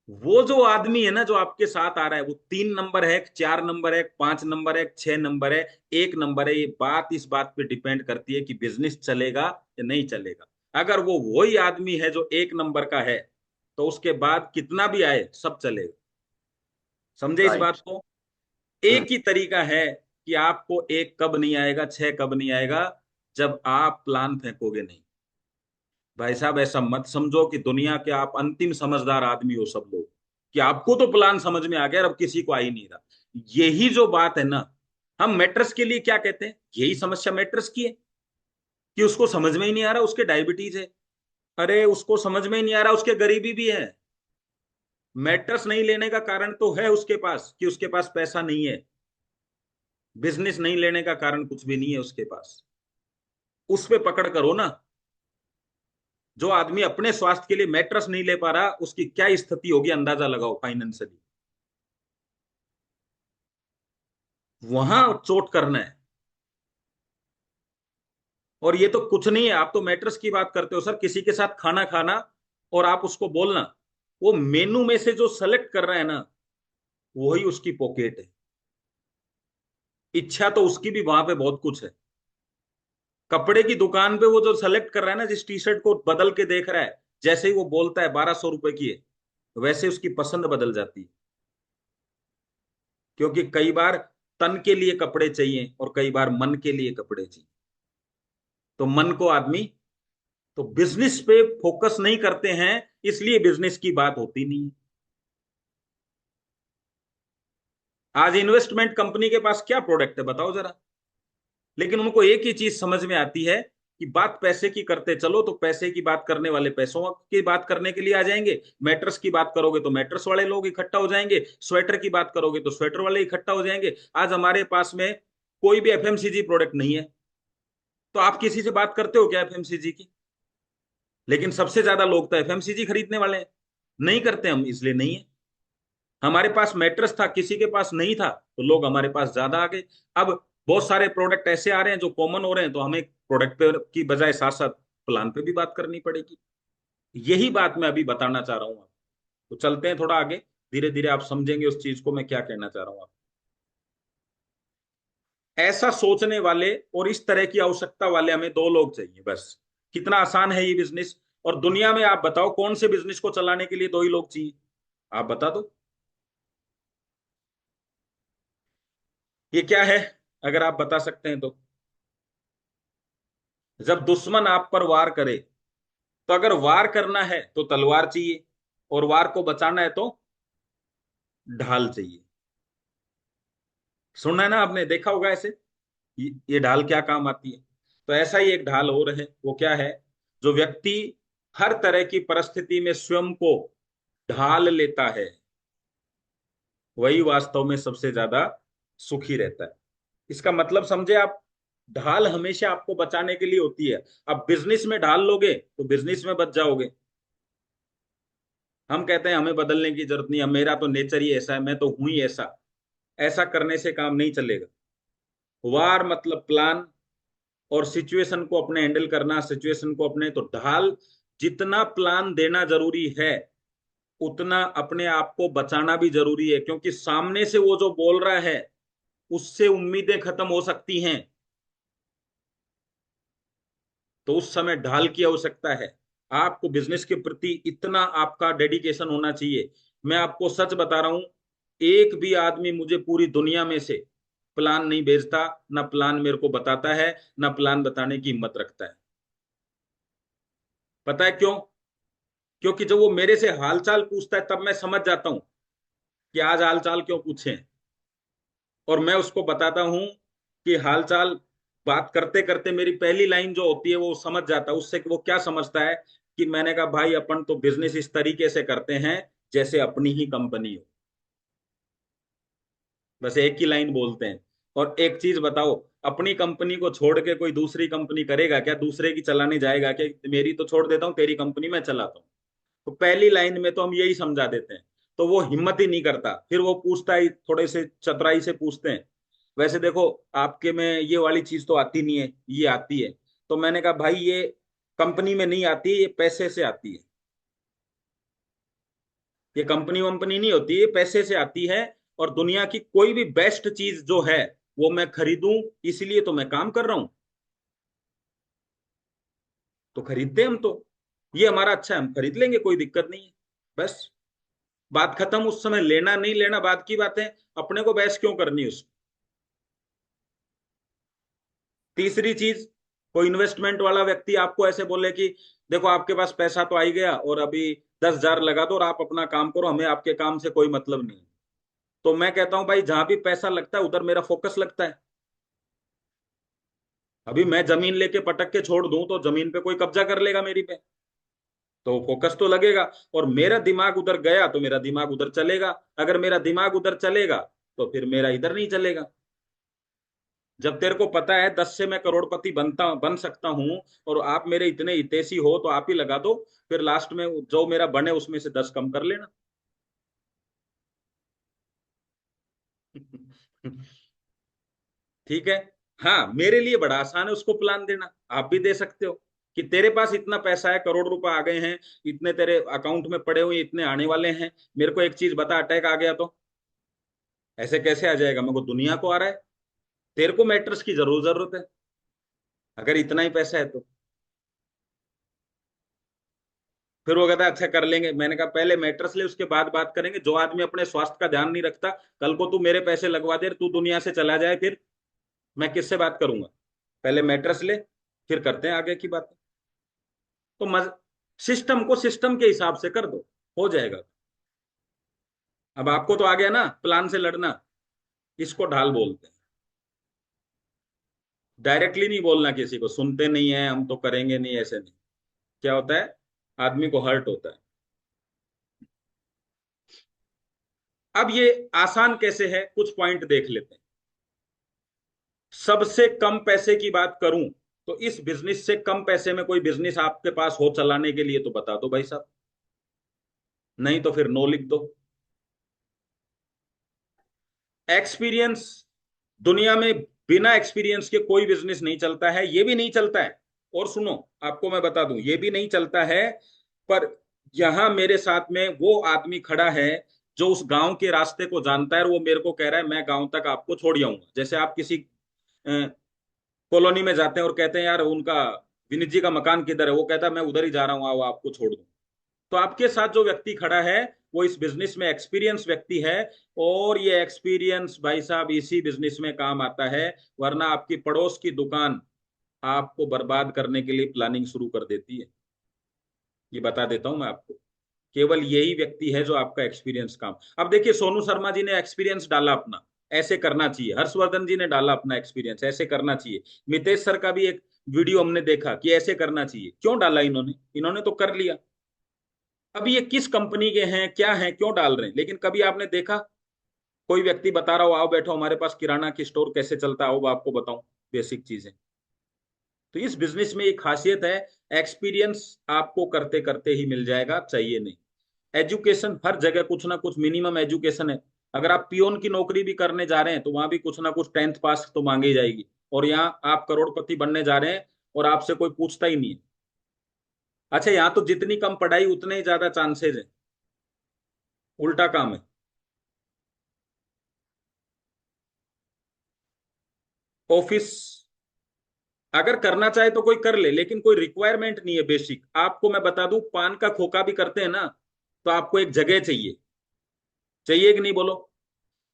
वो जो आदमी है ना जो आपके साथ आ रहा है, वो 3 नंबर है, 4 नंबर है, 5 नंबर है, 6 नंबर है, 1 नंबर है, ये बात इस बात पे डिपेंड करती है कि बिजनेस चलेगा या नहीं चलेगा। अगर वो वही आदमी है जो 1 नंबर का है, तो उसके बाद कितना भी आए सब चलेगा। समझे इस बात राइट। को? एक ही तरीका है कि आपको एक कब नहीं आएगा, छह कब नहीं आएगा, जब आप प्लान फेंकोगे नहीं। भाई साहब ऐसा मत समझो कि दुनिया के आप अंतिम समझदार आदमी हो सब लोग, कि आपको तो प्लान समझ में आ गया और अब किसी को आ ही नहीं रहा। यही जो बात है ना, हम मैट्रेस के लिए क्या कहते हैं, यही समस्या मैट्रेस की है कि उसको समझ में ही नहीं आ रहा, उसके डायबिटीज है। अरे उसको समझ में ही नहीं आ रहा, उसके गरीबी भी है। मैट्रेस नहीं लेने का कारण तो है उसके पास कि उसके पास पैसा नहीं है। बिजनेस नहीं लेने का कारण कुछ भी नहीं है उसके पास। उस पे पकड़ करो ना। जो आदमी अपने स्वास्थ्य के लिए मैट्रेस नहीं ले पा रहा, उसकी क्या स्थिति होगी अंदाजा लगाओ फाइनेंशियली। वहां चोट करना है। और ये तो कुछ नहीं है, आप तो मैट्रेस की बात करते हो सर, किसी के साथ खाना खाना और आप उसको बोलना, वो मेनू में से जो सेलेक्ट कर रहा है ना, वही उसकी पॉकेट है। इच्छा तो उसकी भी वहां पे बहुत कुछ है। कपड़े की दुकान पे वो जो सेलेक्ट कर रहा है ना, जिस टी शर्ट को बदल के देख रहा है, जैसे ही वो बोलता है 1200 रुपए की है, वैसे उसकी पसंद बदल जाती है। क्योंकि कई बार तन के लिए कपड़े चाहिए और कई बार मन के लिए कपड़े चाहिए। तो मन को आदमी, तो बिजनेस पे फोकस नहीं करते हैं, इसलिए बिजनेस की बात होती नहीं है। आज इन्वेस्टमेंट कंपनी के पास क्या प्रोडक्ट है बताओ जरा। लेकिन उनको एक ही चीज समझ में आती है कि बात पैसे की करते चलो, तो पैसे की बात करने वाले पैसों की बात करने के लिए आ जाएंगे। मैट्रेस की बात करोगे तो मैट्रेस वाले लोग इकट्ठा हो जाएंगे, स्वेटर की बात करोगे तो स्वेटर वाले इकट्ठा हो जाएंगे। आज हमारे पास में कोई भी एफएमसीजी प्रोडक्ट नहीं है, तो आप किसी से बात करते हो क्या एफएमसीजी की? लेकिन सबसे ज्यादा लोग तो एफएमसीजी खरीदने वाले हैं। नहीं करते हम, इसलिए नहीं है। हमारे पास मैट्रेस था, किसी के पास नहीं था, तो लोग हमारे पास ज्यादा आ गए। अब बहुत सारे प्रोडक्ट ऐसे आ रहे हैं जो कॉमन हो रहे हैं, तो हमें प्रोडक्ट पे की बजाय साथ साथ प्लान पे भी बात करनी पड़ेगी। यही बात मैं अभी बताना चाह रहा हूँ। तो चलते हैं थोड़ा आगे, धीरे धीरे आप समझेंगे उस चीज को मैं क्या कहना चाह रहा हूँ। ऐसा सोचने वाले और इस तरह की आवश्यकता वाले हमें दो लोग चाहिए बस। कितना आसान है ये बिजनेस। और दुनिया में आप बताओ कौन से बिजनेस को चलाने के लिए दो ही लोग चाहिए? आप बता दो, ये क्या है, अगर आप बता सकते हैं तो। जब दुश्मन आप पर वार करे, तो अगर वार करना है तो तलवार चाहिए, और वार को बचाना है तो ढाल चाहिए। सुना है ना आपने, देखा होगा ऐसे। ये ढाल क्या काम आती है? तो ऐसा ही एक ढाल और है, वो क्या है? जो व्यक्ति हर तरह की परिस्थिति में स्वयं को ढाल लेता है, वही वास्तव में सबसे ज्यादा सुखी रहता है। इसका मतलब समझे आप? ढाल हमेशा आपको बचाने के लिए होती है। अब बिजनेस में ढाल लोगे तो बिजनेस में बच जाओगे। हम कहते हैं हमें बदलने की जरूरत नहीं है, मेरा तो नेचर ही ऐसा है, मैं तो हूं ही ऐसा। ऐसा करने से काम नहीं चलेगा। वार मतलब प्लान, और सिचुएशन को अपने हैंडल करना, सिचुएशन को अपने, तो ढाल जितना प्लान देना जरूरी है, उतना अपने आप को बचाना भी जरूरी है। क्योंकि सामने से वो जो बोल रहा है, उससे उम्मीदें खत्म हो सकती हैं। तो उस समय ढाल की आवश्यकता है। आपको बिजनेस के प्रति इतना आपका डेडिकेशन होना चाहिए। मैं आपको सच बता रहा हूं, एक भी आदमी मुझे पूरी दुनिया में से प्लान नहीं भेजता, ना प्लान मेरे को बताता है, ना प्लान बताने की हिम्मत रखता है। पता है क्यों? क्योंकि जब वो मेरे से हालचाल पूछता है, तब मैं समझ जाता हूं कि आज हालचाल क्यों पूछे। और मैं उसको बताता हूं कि हालचाल, बात करते करते मेरी पहली लाइन जो होती है वो समझ जाता है। उससे वो क्या समझता है कि मैंने कहा भाई अपन तो बिजनेस इस तरीके से करते हैं जैसे अपनी ही कंपनी हो। बस एक ही लाइन बोलते हैं। और एक चीज बताओ, अपनी कंपनी को छोड़ के कोई दूसरी कंपनी करेगा क्या? दूसरे की चलाने जाएगा क्या? मेरी तो छोड़ देता हूँ, तेरी कंपनी मैं चलाता हूँ। तो पहली लाइन में तो हम यही समझा देते हैं। तो वो हिम्मत ही नहीं करता, फिर वो पूछता है, थोड़े से चतुराई से पूछते हैं, वैसे देखो आपके में ये वाली चीज तो आती नहीं है, ये आती है। तो मैंने कहा भाई ये कंपनी में नहीं आती, ये पैसे से आती है। ये कंपनी वंपनी नहीं होती, ये पैसे से आती है। और दुनिया की कोई भी बेस्ट चीज जो है, वो मैं खरीदूं, इसलिए तो मैं काम कर रहा हूं। तो खरीदते हैं हम तो, ये हमारा अच्छा है, हम खरीद लेंगे, कोई दिक्कत नहीं है। बस बात खत्म। उस समय लेना नहीं लेना बात की बात है, अपने को बहस क्यों करनी उस। तीसरी चीज, कोई इन्वेस्टमेंट वाला व्यक्ति आपको ऐसे बोले कि देखो आपके पास पैसा तो आ ही गया और अभी 10,000 लगा दो और आप अपना काम करो, हमें आपके काम से कोई मतलब नहीं। तो मैं कहता हूं भाई जहां भी पैसा लगता है उधर मेरा फोकस लगता है। अभी मैं जमीन लेके पटक के छोड़ दूं तो जमीन पे कोई कब्जा कर लेगा मेरी पे, तो फोकस तो लगेगा। और मेरा दिमाग उधर गया तो मेरा दिमाग उधर चलेगा, अगर मेरा दिमाग उधर चलेगा तो फिर मेरा इधर नहीं चलेगा। जब तेरे को पता है 10 से मैं करोड़पति बन सकता हूं और आप मेरे इतने हितैषी हो तो आप ही लगा दो, फिर लास्ट में जो मेरा बने उसमें से 10 कम कर लेना। ठीक है। हाँ, मेरे लिए बड़ा आसान है उसको प्लान देना, आप भी दे सकते हो कि तेरे पास इतना पैसा है, करोड़ रुपए आ गए हैं, इतने तेरे अकाउंट में पड़े हुए, इतने आने वाले हैं, मेरे को एक चीज बता, अटैक आ गया तो ऐसे कैसे आ जाएगा, मेरे को दुनिया को आ रहा है, तेरे को मैट्रेस की जरूरत है अगर इतना ही पैसा है तो। फिर वो कहता है अच्छा कर लेंगे, मैंने कहा पहले मैट्रेस ले उसके बाद बात करेंगे। जो आदमी अपने स्वास्थ्य का ध्यान नहीं रखता, कल को तू मेरे पैसे लगवा दे, तू दुनिया से चला जाए, फिर मैं किससे बात करूंगा। पहले मैट्रेस ले, फिर करते हैं आगे की बात। तो सिस्टम को सिस्टम के हिसाब से कर दो, हो जाएगा। अब आपको तो आ गया ना प्लान से लड़ना, इसको ढाल बोलते हैं। डायरेक्टली नहीं बोलना किसी को, सुनते नहीं है हम तो करेंगे नहीं, ऐसे नहीं। क्या होता है, आदमी को हर्ट होता है। अब ये आसान कैसे है, कुछ पॉइंट देख लेते हैं। सबसे कम पैसे की बात करूं तो इस बिजनेस से कम पैसे में कोई बिजनेस आपके पास हो चलाने के लिए तो बता दो भाई साहब, नहीं तो फिर नो लिख दो। एक्सपीरियंस, दुनिया में बिना एक्सपीरियंस के कोई बिजनेस नहीं चलता है, ये भी नहीं चलता है। और सुनो, आपको मैं बता दूं, ये भी नहीं चलता है। पर यहां मेरे साथ में वो आदमी खड़ा है जो उस गांव के रास्ते को जानता है, और वो मेरे को कह रहा है मैं गांव तक आपको छोड़ जाऊंगा। जैसे आप किसी कॉलोनी में जाते हैं और कहते हैं यार उनका विनीत जी का मकान किधर है, वो कहता है मैं उधर ही जा रहा हूँ, आओ आपको छोड़ दूं। तो आपके साथ जो व्यक्ति खड़ा है वो इस बिजनेस में एक्सपीरियंस व्यक्ति है, और ये एक्सपीरियंस भाई साहब इसी बिजनेस में काम आता है। वरना आपकी पड़ोस की दुकान आपको बर्बाद करने के लिए प्लानिंग शुरू कर देती है, ये बता देता हूं मैं आपको। केवल यही व्यक्ति है जो आपका एक्सपीरियंस काम। अब देखिए सोनू शर्मा जी ने एक्सपीरियंस डाला अपना, ऐसे करना चाहिए। हर्षवर्धन जी ने डाला अपना एक्सपीरियंस, ऐसे करना चाहिए। मितेश सर का भी एक वीडियो हमने देखा कि ऐसे करना चाहिए, क्यों डाला इन्होंने, इन्होंने तो कर लिया। अब ये किस कंपनी के हैं, क्या हैं, क्यों डाल रहे हैं, लेकिन कभी आपने देखा कोई व्यक्ति बता रहा हो आओ बैठो हमारे पास किराना की स्टोर कैसे चलता है, आओ आपको बताऊं बेसिक चीजें। तो इस बिजनेस में एक खासियत है, एक्सपीरियंस आपको करते करते ही मिल जाएगा, चाहिए नहीं। एजुकेशन हर जगह कुछ ना कुछ मिनिमम एजुकेशन है। अगर आप पियोन की नौकरी भी करने जा रहे हैं तो वहां भी कुछ ना कुछ 10th पास तो मांगी जाएगी। और यहाँ आप करोड़पति बनने जा रहे हैं और आपसे कोई पूछता ही नहीं है। अच्छा, यहाँ तो जितनी कम पढ़ाई उतने ही ज्यादा चांसेज है, उल्टा काम है। ऑफिस अगर करना चाहे तो कोई कर ले, लेकिन कोई रिक्वायरमेंट नहीं है। बेसिक आपको मैं बता दूं, पान का खोखा भी करते हैं ना, तो आपको एक जगह चाहिए, चाहिए कि नहीं बोलो।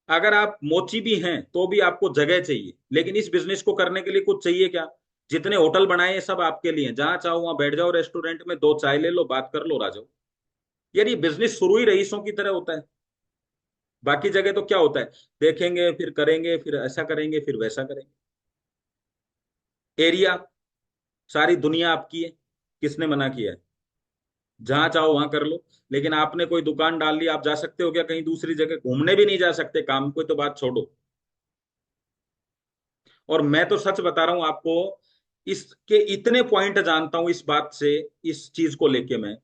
अगर आप मोची भी हैं तो भी आपको जगह चाहिए, लेकिन इस बिजनेस को करने के लिए कुछ चाहिए क्या। जितने होटल बनाए हैं सब आपके लिए, जहां चाहो वहां बैठ जाओ, रेस्टोरेंट में 2 चाय ले लो, बात कर लो, आ जाओ। यार ये बिजनेस शुरू ही रईसों की तरह होता है। बाकी जगह तो क्या होता है, देखेंगे फिर करेंगे, फिर ऐसा करेंगे, फिर वैसा करेंगे। एरिया, सारी दुनिया आपकी है, किसने मना किया है, जहां चाहो वहां कर लो। लेकिन आपने कोई दुकान डाल ली, आप जा सकते हो क्या कहीं दूसरी जगह, घूमने भी नहीं जा सकते, काम को तो बात छोड़ो। और मैं तो सच बता रहा हूं आपको, इसके इतने पॉइंट जानता हूं इस बात से, इस चीज को लेके मैं,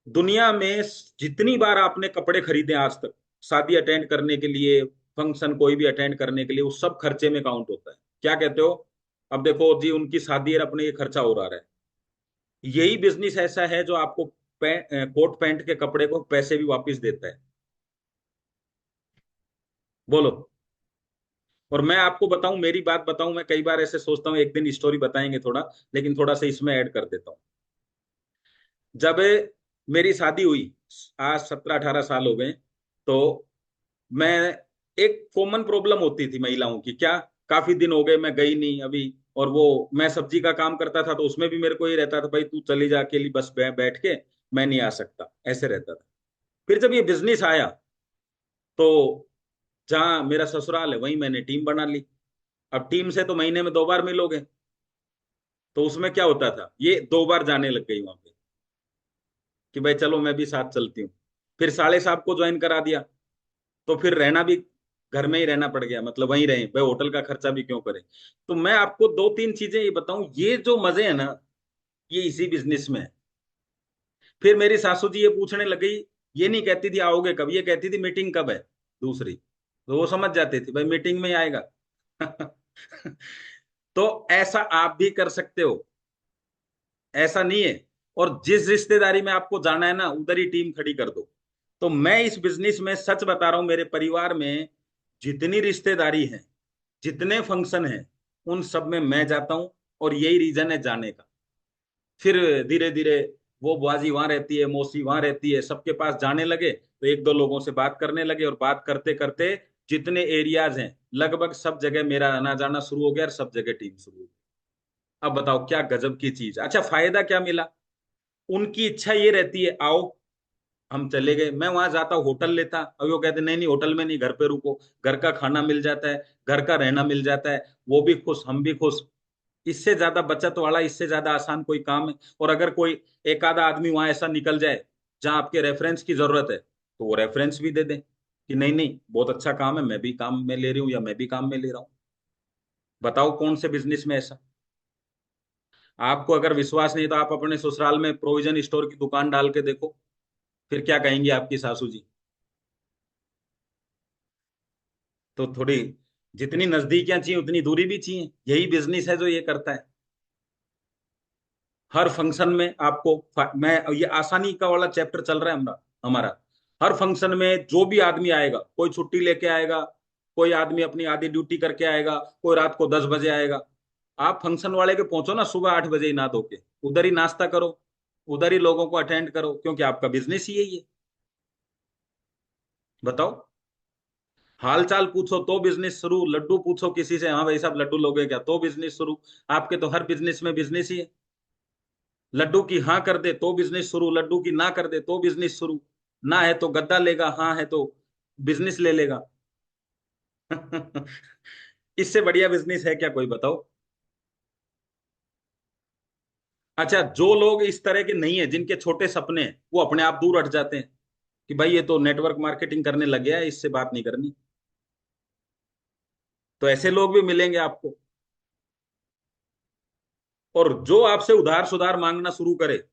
दुनिया में जितनी बार आपने कपड़े खरीदे आज तक, शादी अटेंड करने के लिए, फंक्शन कोई भी अटेंड करने के लिए, वो सब खर्चे में काउंट होता है। क्या कहते हो, अब देखो जी उनकी शादी है, अपने ये खर्चा हो रहा है। यही बिजनेस ऐसा है जो आपको कोट पैंट के कपड़े को पैसे भी वापस देता है, बोलो। और मैं आपको बताऊं, मेरी बात बताऊं, मैं कई बार ऐसे सोचता हूं एक दिन स्टोरी बताएंगे थोड़ा, लेकिन थोड़ा सा इसमें ऐड कर देता हूं। जब मेरी शादी हुई, आज 17-18 साल हो गए। तो मैं, एक कॉमन प्रॉब्लम होती थी महिलाओं की, क्या, काफी दिन हो गए मैं गई नहीं अभी। और वो, मैं सब्जी का काम करता था तो उसमें भी मेरे को ये रहता था, भाई तू चली जा अकेली बस बैठ के, मैं नहीं आ सकता, ऐसे रहता था। फिर जब ये बिजनेस आया, तो जहाँ मेरा ससुराल है वहीं मैंने टीम बना ली। अब टीम से तो महीने में 2 बार मिलोगे, तो उसमें क्या होता था, ये 2 बार जाने लग गई वहां पे कि भाई चलो मैं भी साथ चलती हूँ। फिर साले साहब को ज्वाइन करा दिया, तो फिर रहना भी घर में ही रहना पड़ गया, मतलब वहीं रहे भाई, होटल का खर्चा भी क्यों करें। तो मैं आपको 2-3 चीजें ये बताऊं, ये जो मजे है ना, ये इसी बिजनेस में है। फिर मेरी सासू जी ये पूछने लग गई, ये नहीं कहती थी आओगे कब, ये कहती थी मीटिंग कब है दूसरी, तो वो समझ जाती थी भाई मीटिंग में ही आएगा। तो ऐसा आप भी कर सकते हो, ऐसा नहीं है। और जिस रिश्तेदारी में आपको जाना है ना, उधर ही टीम खड़ी कर दो। तो मैं इस बिजनेस में सच बता रहा हूं, मेरे परिवार में जितनी रिश्तेदारी है, जितने फंक्शन हैं, उन सब में मैं जाता हूं, और यही रीजन है जाने का। फिर धीरे धीरे वो बुआजी वहां रहती है, मौसी वहां रहती है, सबके पास जाने लगे, तो एक दो लोगों से बात करने लगे, और बात करते करते जितने एरियाज हैं लगभग सब जगह मेरा आना जाना शुरू हो गया, और सब जगह टीम शुरू हो गई। अब बताओ क्या गजब की चीज। अच्छा, फायदा क्या मिला, उनकी इच्छा ये रहती है आओ, हम चले गए, मैं वहां जाता, होटल लेता, अब वो कहते नहीं नहीं होटल में नहीं, घर पे रुको, घर का खाना मिल जाता है, घर का रहना मिल जाता है, वो भी खुश हम भी खुश। इससे ज्यादा बचत वाला, इससे ज्यादा आसान कोई काम है? और अगर कोई एक आधा आदमी वहां ऐसा निकल जाए जहां आपके रेफरेंस की जरूरत है, तो वो रेफरेंस भी दे दें कि नहीं नहीं बहुत अच्छा काम है, मैं भी काम में ले रही हूँ, या मैं भी काम में ले रहा हूँ। बताओ कौन से बिजनेस में ऐसा। आपको अगर विश्वास नहीं तो आप अपने ससुराल में प्रोविजन स्टोर की दुकान डाल के देखो, फिर क्या कहेंगी आपकी सासू जी। तो थोड़ी, जितनी नजदीकियां चाहिए उतनी दूरी भी चाहिए, यही बिजनेस है जो ये करता है। हर फंक्शन में आपको मैं, ये आसानी का वाला चैप्टर चल रहा है हमारा हमारा। हर फंक्शन में जो भी आदमी आएगा, कोई छुट्टी लेके आएगा, कोई आदमी अपनी आधी ड्यूटी करके आएगा, कोई रात को 10 बजे आएगा। आप फंक्शन वाले के पहुंचो ना सुबह 8 बजे ही नहा धो के, उधर ही नाश्ता करो, उधर ही लोगों को अटेंड करो, क्योंकि आपका बिजनेस ही यही है। बताओ, हाल चाल पूछो तो बिजनेस शुरू, लड्डू पूछो किसी से, हाँ भाई साहब लड्डू लोगे क्या, तो बिजनेस शुरू। आपके तो हर बिजनेस में बिजनेस ही है। लड्डू की हाँ कर दे तो बिजनेस शुरू, लड्डू की ना कर दे तो बिजनेस शुरू। ना है तो गद्दा लेगा, हाँ है तो बिजनेस ले लेगा। इससे बढ़िया बिजनेस है क्या कोई, बताओ। अच्छा, जो लोग इस तरह के नहीं है, जिनके छोटे सपने हैं, वो अपने आप दूर हट जाते हैं कि भाई ये तो नेटवर्क मार्केटिंग करने लग गया है, इससे बात नहीं करनी। तो ऐसे लोग भी मिलेंगे आपको। और जो आपसे उधार सुधार मांगना शुरू करे,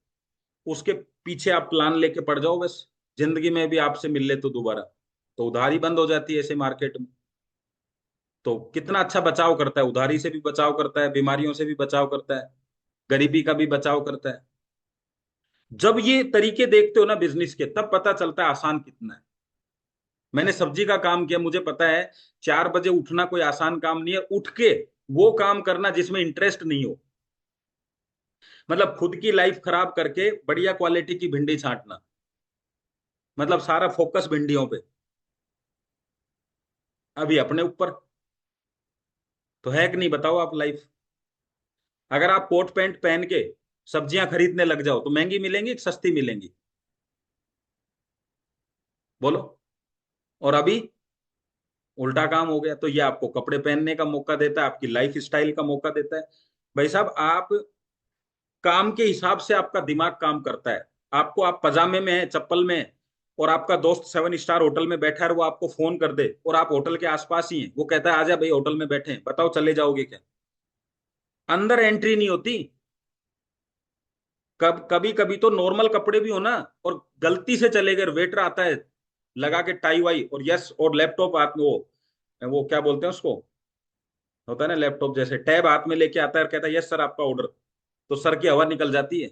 उसके पीछे आप प्लान लेके पड़ जाओ बस, जिंदगी में भी आपसे मिल ले तो दोबारा, तो उधारी बंद हो जाती है ऐसे मार्केट में। तो कितना अच्छा बचाव करता है, उधारी से भी बचाव करता है, बीमारियों से भी बचाव करता है, गरीबी का भी बचाव करता है। जब ये तरीके देखते हो ना बिजनेस के, तब पता चलता है आसान कितना है। मैंने सब्जी का काम किया, मुझे पता है 4 बजे उठना कोई आसान काम नहीं है, उठ के वो काम करना जिसमें इंटरेस्ट नहीं हो, मतलब खुद की लाइफ खराब करके बढ़िया क्वालिटी की भिंडी छांटना, मतलब सारा फोकस भिंडियों पे, अभी अपने ऊपर। तो है कि नहीं बताओ आप लाइफ। अगर आप कोट पैंट पहन के सब्जियां खरीदने लग जाओ, तो महंगी मिलेंगी कि सस्ती मिलेंगी, बोलो। और अभी उल्टा काम हो गया, तो ये आपको कपड़े पहनने का मौका देता है, आपकी लाइफ स्टाइल का मौका देता है। भाई साहब, आप काम के हिसाब से आपका दिमाग काम करता है। आपको, आप पजामे में है, चप्पल में है, और आपका दोस्त 7 स्टार होटल में बैठा है, वो आपको फोन कर दे, और आप होटल के आसपास ही हैं, वो कहता है आजा भाई होटल में बैठे हैं, बताओ चले जाओगे क्या? अंदर एंट्री नहीं होती। कभी कभी तो नॉर्मल कपड़े भी हो ना, और गलती से चले गए, वेटर आता है लगा के टाई वाई और यस, और लैपटॉप हाथ में, वो क्या बोलते हैं उसको, होता है ना लैपटॉप जैसे, टैब हाथ में लेके आता है और कहता है यस सर आपका ऑर्डर, तो सर की हवा निकल जाती है,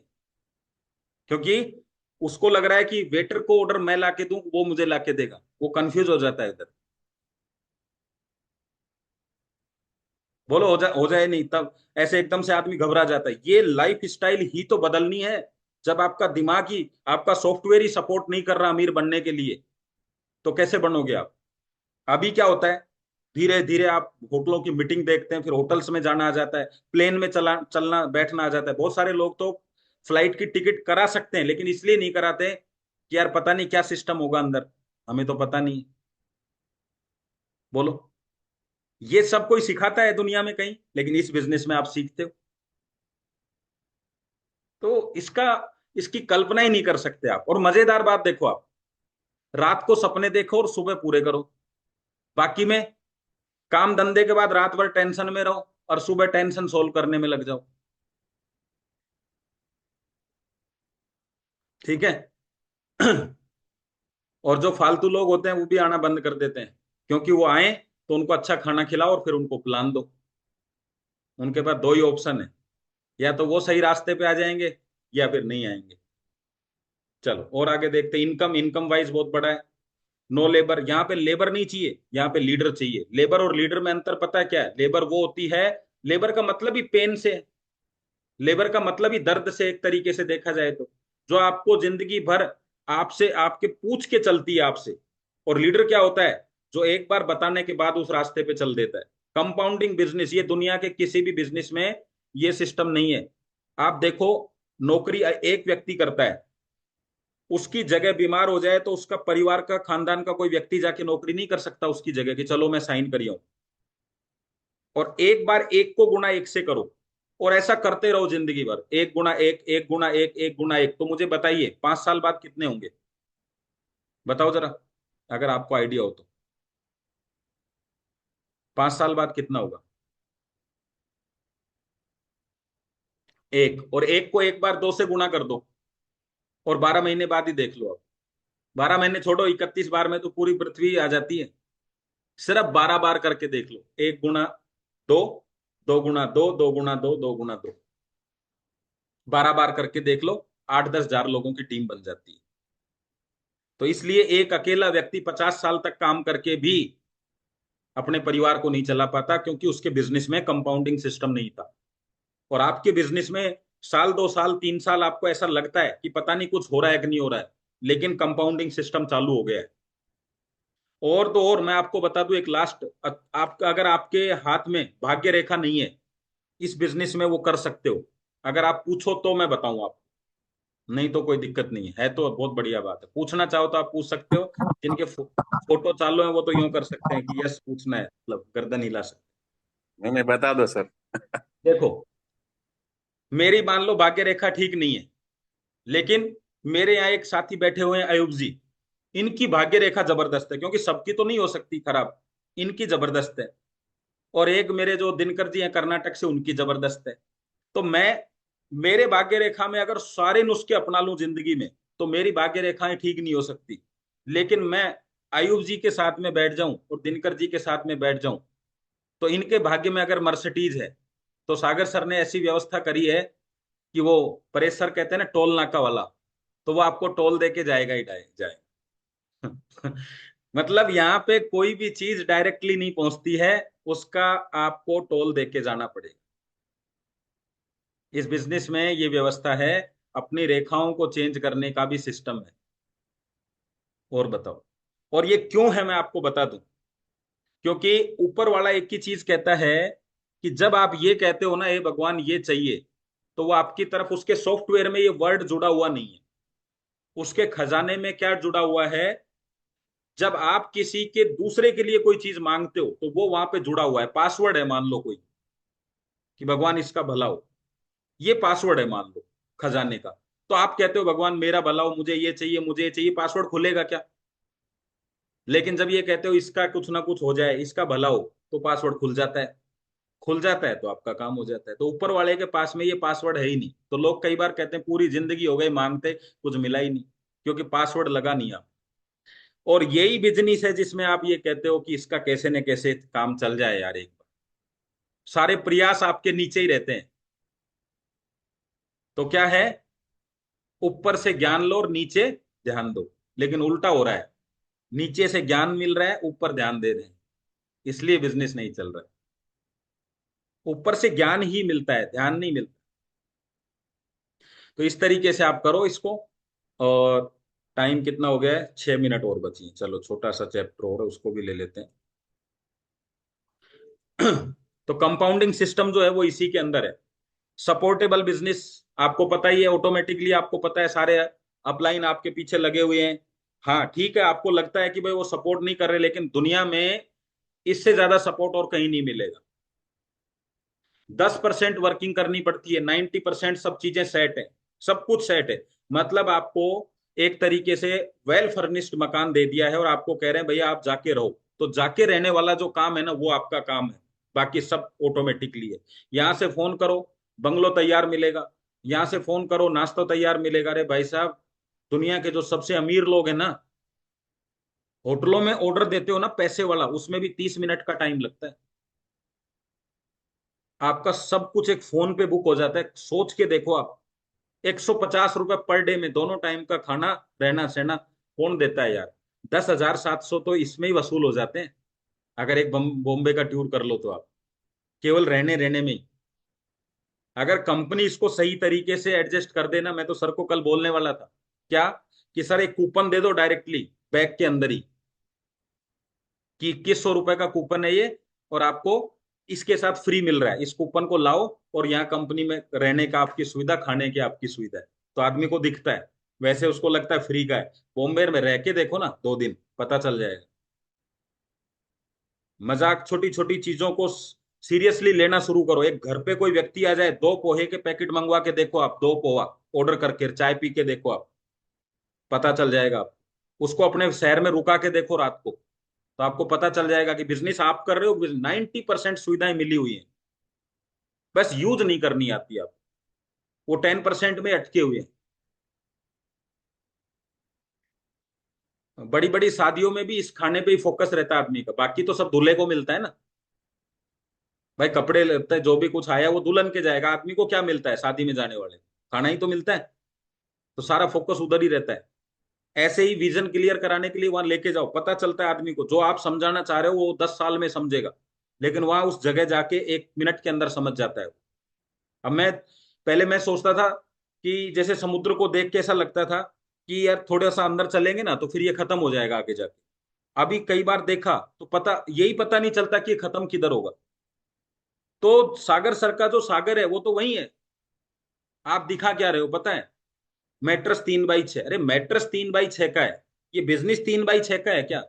क्योंकि उसको लग रहा है कि वेटर को ऑर्डर मैं लाके दूं, वो मुझे लाके देगा, वो कंफ्यूज हो जाता है इधर। बोलो हो जाए नहीं, तब ऐसे एकदम से आदमी घबरा जाता है। ये लाइफ स्टाइल ही तो बदलनी है। जब आपका दिमाग ही, आपका सॉफ्टवेयर ही सपोर्ट नहीं कर रहा अमीर बनने के लिए, तो कैसे बनोगे आप? अभी क्या होता है, धीरे धीरे आप होटलों की मीटिंग देखते हैं, फिर होटल्स में जाना आ जाता है, प्लेन में चला चलना बैठना आ जाता है। बहुत सारे लोग तो फ्लाइट की टिकट करा सकते हैं, लेकिन इसलिए नहीं कराते कि यार पता नहीं क्या सिस्टम होगा अंदर, हमें तो पता नहीं। बोलो, ये सब कोई सिखाता है दुनिया में कहीं? लेकिन इस बिजनेस में आप सीखते हो। तो इसकी कल्पना ही नहीं कर सकते आप। और मजेदार बात देखो, आप रात को सपने देखो और सुबह पूरे करो, बाकी में काम धंधे के बाद रात भर टेंशन में रहो और सुबह टेंशन सोल्व करने में लग जाओ। ठीक है। और जो फालतू लोग होते हैं वो भी आना बंद कर देते हैं, क्योंकि वो आए तो उनको अच्छा खाना खिलाओ और फिर उनको प्लान दो। उनके पास दो ही ऑप्शन है, या तो वो सही रास्ते पे आ जाएंगे या फिर नहीं आएंगे। चलो और आगे देखते हैं। इनकम, इनकम वाइज बहुत बड़ा है। नो लेबर, यहाँ पे लेबर नहीं चाहिए, यहाँ पे लीडर चाहिए। लेबर और लीडर में अंतर पता है क्या है? लेबर वो होती है, लेबर का मतलब ही पेन से है। लेबर का मतलब ही दर्द से, एक तरीके से देखा जाए तो, जो आपको जिंदगी भर आपसे आपके पूछ के चलती है आपसे। और लीडर क्या होता है? जो एक बार बताने के बाद उस रास्ते पे चल देता है। कंपाउंडिंग बिजनेस, ये दुनिया के किसी भी बिजनेस में ये सिस्टम नहीं है। आप देखो, नौकरी एक व्यक्ति करता है, उसकी जगह बीमार हो जाए तो उसका परिवार का, खानदान का कोई व्यक्ति जाके नौकरी नहीं कर सकता उसकी जगह, कि चलो मैं साइन करिए। और एक बार एक को गुना एक से करो, और ऐसा करते रहो जिंदगी भर, एक गुना एक, एक गुना एक, एक गुना एक। तो मुझे बताइए 5 साल बाद कितने होंगे? बताओ जरा, अगर आपको आइडिया हो तो। 5 साल बाद कितना होगा? एक। और एक को एक बार 2 से गुना कर दो, और 12 महीने बाद ही देख लो आप। 12 महीने छोड़ो, 31 बार में तो पूरी पृथ्वी आ जाती है। सिर्फ 12 बार करके देख लो, 1 गुना 2, 2 गुना 2, 2 गुना 2, 2 गुना 2, 12 बार करके देख लो, 8-10 हजार लोगों की टीम बन जाती है। तो इसलिए एक अकेला व्यक्ति 50 साल तक काम करके भी अपने परिवार को नहीं चला पाता, क्योंकि उसके बिजनेस में कंपाउंडिंग सिस्टम नहीं था। और आपके बिजनेस में साल, 2 साल, 3 साल आपको ऐसा लगता है कि पता नहीं कुछ हो रहा है कि नहीं हो रहा है, लेकिन कंपाउंडिंग सिस्टम चालू हो गया है। और तो और मैं आपको बता दूं एक लास्ट, आपका अगर आपके हाथ में भाग्य रेखा नहीं है, इस बिजनेस में वो कर सकते हो। अगर आप पूछो तो मैं बताऊं आपको, नहीं तो कोई दिक्कत नहीं है। तो बहुत बढ़िया बात है, पूछना चाहो तो आप पूछ सकते हो। जिनके फोटो चालू है वो तो यूं कर सकते हैं कि यस पूछना है, मतलब गर्दन हिला सकते नहीं नहीं, बता दो सर। हैं। देखो, मेरी मान लो भाग्य रेखा ठीक नहीं है, लेकिन मेरे यहाँ एक साथी बैठे हुए हैं अयूब जी, इनकी भाग्य रेखा जबरदस्त है, क्योंकि सबकी तो नहीं हो सकती खराब, इनकी जबरदस्त है। और एक मेरे जो दिनकर जी हैं कर्नाटक से, उनकी जबरदस्त है। तो मैं, मेरे भाग्य रेखा में अगर सारे नुस्खे अपना लूं जिंदगी में, तो मेरी भाग्य रेखाएं ठीक नहीं हो सकती। लेकिन मैं आयुब जी के साथ में बैठ जाऊं और दिनकर जी के साथ में बैठ जाऊं, तो इनके भाग्य में अगर मर्सिडीज है, तो सागर सर ने ऐसी व्यवस्था करी है कि वो, परेश सर कहते हैं ना टोल नाका वाला, तो वो आपको टोल दे के जाएगा ही जाए। मतलब यहाँ पे कोई भी चीज डायरेक्टली नहीं पहुंचती है, उसका आपको टोल दे के जाना पड़ेगा। इस बिजनेस में ये व्यवस्था है, अपनी रेखाओं को चेंज करने का भी सिस्टम है। और बताओ, और ये क्यों है मैं आपको बता दूं। क्योंकि ऊपर वाला एक ही चीज कहता है कि जब आप ये कहते हो ना, हे भगवान ये चाहिए, तो वो आपकी तरफ, उसके सॉफ्टवेयर में ये वर्ड जुड़ा हुआ नहीं है। उसके खजाने में क्या जुड़ा हुआ है? जब आप किसी के दूसरे के लिए कोई चीज मांगते हो, तो वो वहां पे जुड़ा हुआ है, पासवर्ड है मान लो कोई, कि भगवान इसका भला हो, ये पासवर्ड है मान लो खजाने का। तो आप कहते हो भगवान मेरा भला हो, मुझे ये चाहिए, मुझे ये चाहिए, पासवर्ड खुलेगा क्या? लेकिन जब ये कहते हो इसका कुछ ना कुछ हो जाए, इसका भला हो, तो पासवर्ड खुल जाता है। खुल जाता है तो आपका काम हो जाता है। तो ऊपर वाले के पास में ये पासवर्ड है ही नहीं, तो लोग कई बार कहते हैं पूरी जिंदगी हो गई मांगते, कुछ मिला ही नहीं, क्योंकि पासवर्ड लगा नहीं आप। और यही बिजनेस है जिसमें आप ये कहते हो कि इसका कैसे न कैसे काम चल जाए यार एक बार। सारे प्रयास आपके नीचे ही रहते हैं। तो क्या है, ऊपर से ज्ञान लो और नीचे ध्यान दो। लेकिन उल्टा हो रहा है, नीचे से ज्ञान मिल रहा है, ऊपर ध्यान दे रहे हैं, इसलिए बिजनेस नहीं चल रहा है। ऊपर से ज्ञान ही मिलता है, ध्यान नहीं मिलता। तो इस तरीके से आप करो इसको। और टाइम कितना हो गया है, 6 मिनट और बची हैं। चलो छोटा सा चैप्टर और है, उसको भी ले लेते हैं। तो कंपाउंडिंग सिस्टम जो है वो इसी के अंदर है। सपोर्टेबल बिजनेस आपको पता ही है, ऑटोमेटिकली आपको पता है, सारे अपलाइन आपके पीछे लगे हुए हैं। हाँ ठीक है, आपको लगता है कि भाई वो सपोर्ट नहीं कर रहे, लेकिन दुनिया में इससे ज्यादा सपोर्ट और कहीं नहीं मिलेगा। 10% वर्किंग करनी पड़ती है, 90% सब चीजें सेट है, सब कुछ सेट है। मतलब आपको एक तरीके से वेल फर्निश्ड मकान दे दिया है और आपको कह रहे हैं भैया आप जाके रहो, तो जाके रहने वाला जो काम है ना वो आपका काम है, बाकी सब ऑटोमेटिकली है। यहां से फोन करो बंगलो तैयार मिलेगा, यहां से फोन करो नाश्ता तैयार मिलेगा। अरे भाई साहब, दुनिया के जो सबसे अमीर लोग हैं ना, होटलों में ऑर्डर देते हो ना पैसे वाला, उसमें भी 30 मिनट का टाइम लगता है। आपका सब कुछ एक फोन पे बुक हो जाता है, सोच के देखो आप। 150 रुपए पर डे में दोनों टाइम का खाना रहना सहना कौन देता है यार। 10,700 तो इसमें ही वसूल हो जाते हैं, अगर एक बॉम्बे का टूर कर लो तो आप, केवल रहने रहने में ही। अगर कंपनी इसको सही तरीके से एडजस्ट कर देना, मैं तो सर को कल बोलने वाला था क्या, कि सर एक कूपन दे दो डायरेक्टली बैग के अंदर ही, कि 2100 रुपए का कूपन है ये, और आपको इसके साथ फ्री मिल रहा है, इस कूपन को लाओ और यहाँ कंपनी में रहने का आपकी सुविधा, खाने की आपकी सुविधा है। तो आदमी को दिखता है, वैसे उसको लगता है फ्री का है। बॉम्बे में रह के देखो ना 2 दिन, पता चल जाएगा। मजाक, छोटी छोटी चीजों को सीरियसली लेना शुरू करो। एक घर पे कोई व्यक्ति आ जाए, 2 पोहे के पैकेट मंगवा के देखो आप, 2 पोहा ऑर्डर करके चाय पी के देखो आप, पता चल जाएगा आप। उसको अपने शहर में रुका के देखो रात को, तो आपको पता चल जाएगा कि बिजनेस आप कर रहे हो, 90% सुविधाएं मिली हुई हैं, बस यूज नहीं करनी आती आप, वो 10% में अटके हुए हैं। बड़ी बड़ी शादियों में भी इस खाने पे ही फोकस रहता है आदमी का, बाकी तो सब दूल्हे को मिलता है ना। भाई कपड़े लेते हैं, जो भी कुछ आया वो दुल्हन के जाएगा, आदमी को क्या मिलता है शादी में जाने वाले, खाना ही तो मिलता है। तो सारा फोकस उधर ही रहता है। ऐसे ही विजन क्लियर कराने के लिए वहां लेके जाओ, पता चलता है आदमी को जो आप समझाना चाह रहे हो वो 10 साल में समझेगा, लेकिन वहां उस जगह जाके 1 मिनट के अंदर समझ जाता है। अब मैं, पहले मैं सोचता था कि जैसे समुद्र को देख के ऐसा लगता था कि यार थोड़ा सा अंदर चलेंगे ना तो फिर ये खत्म हो जाएगा आगे जाके। अभी कई बार देखा तो पता नहीं चलता कि ये खत्म किधर होगा। तो सागर सर का जो सागर है वो तो वही है। आप दिखा क्या रहे हो पता है, मैट्रस 3x6, अरे मैट्रस 3x6 का है, ये बिजनेस 3x6 का है क्या?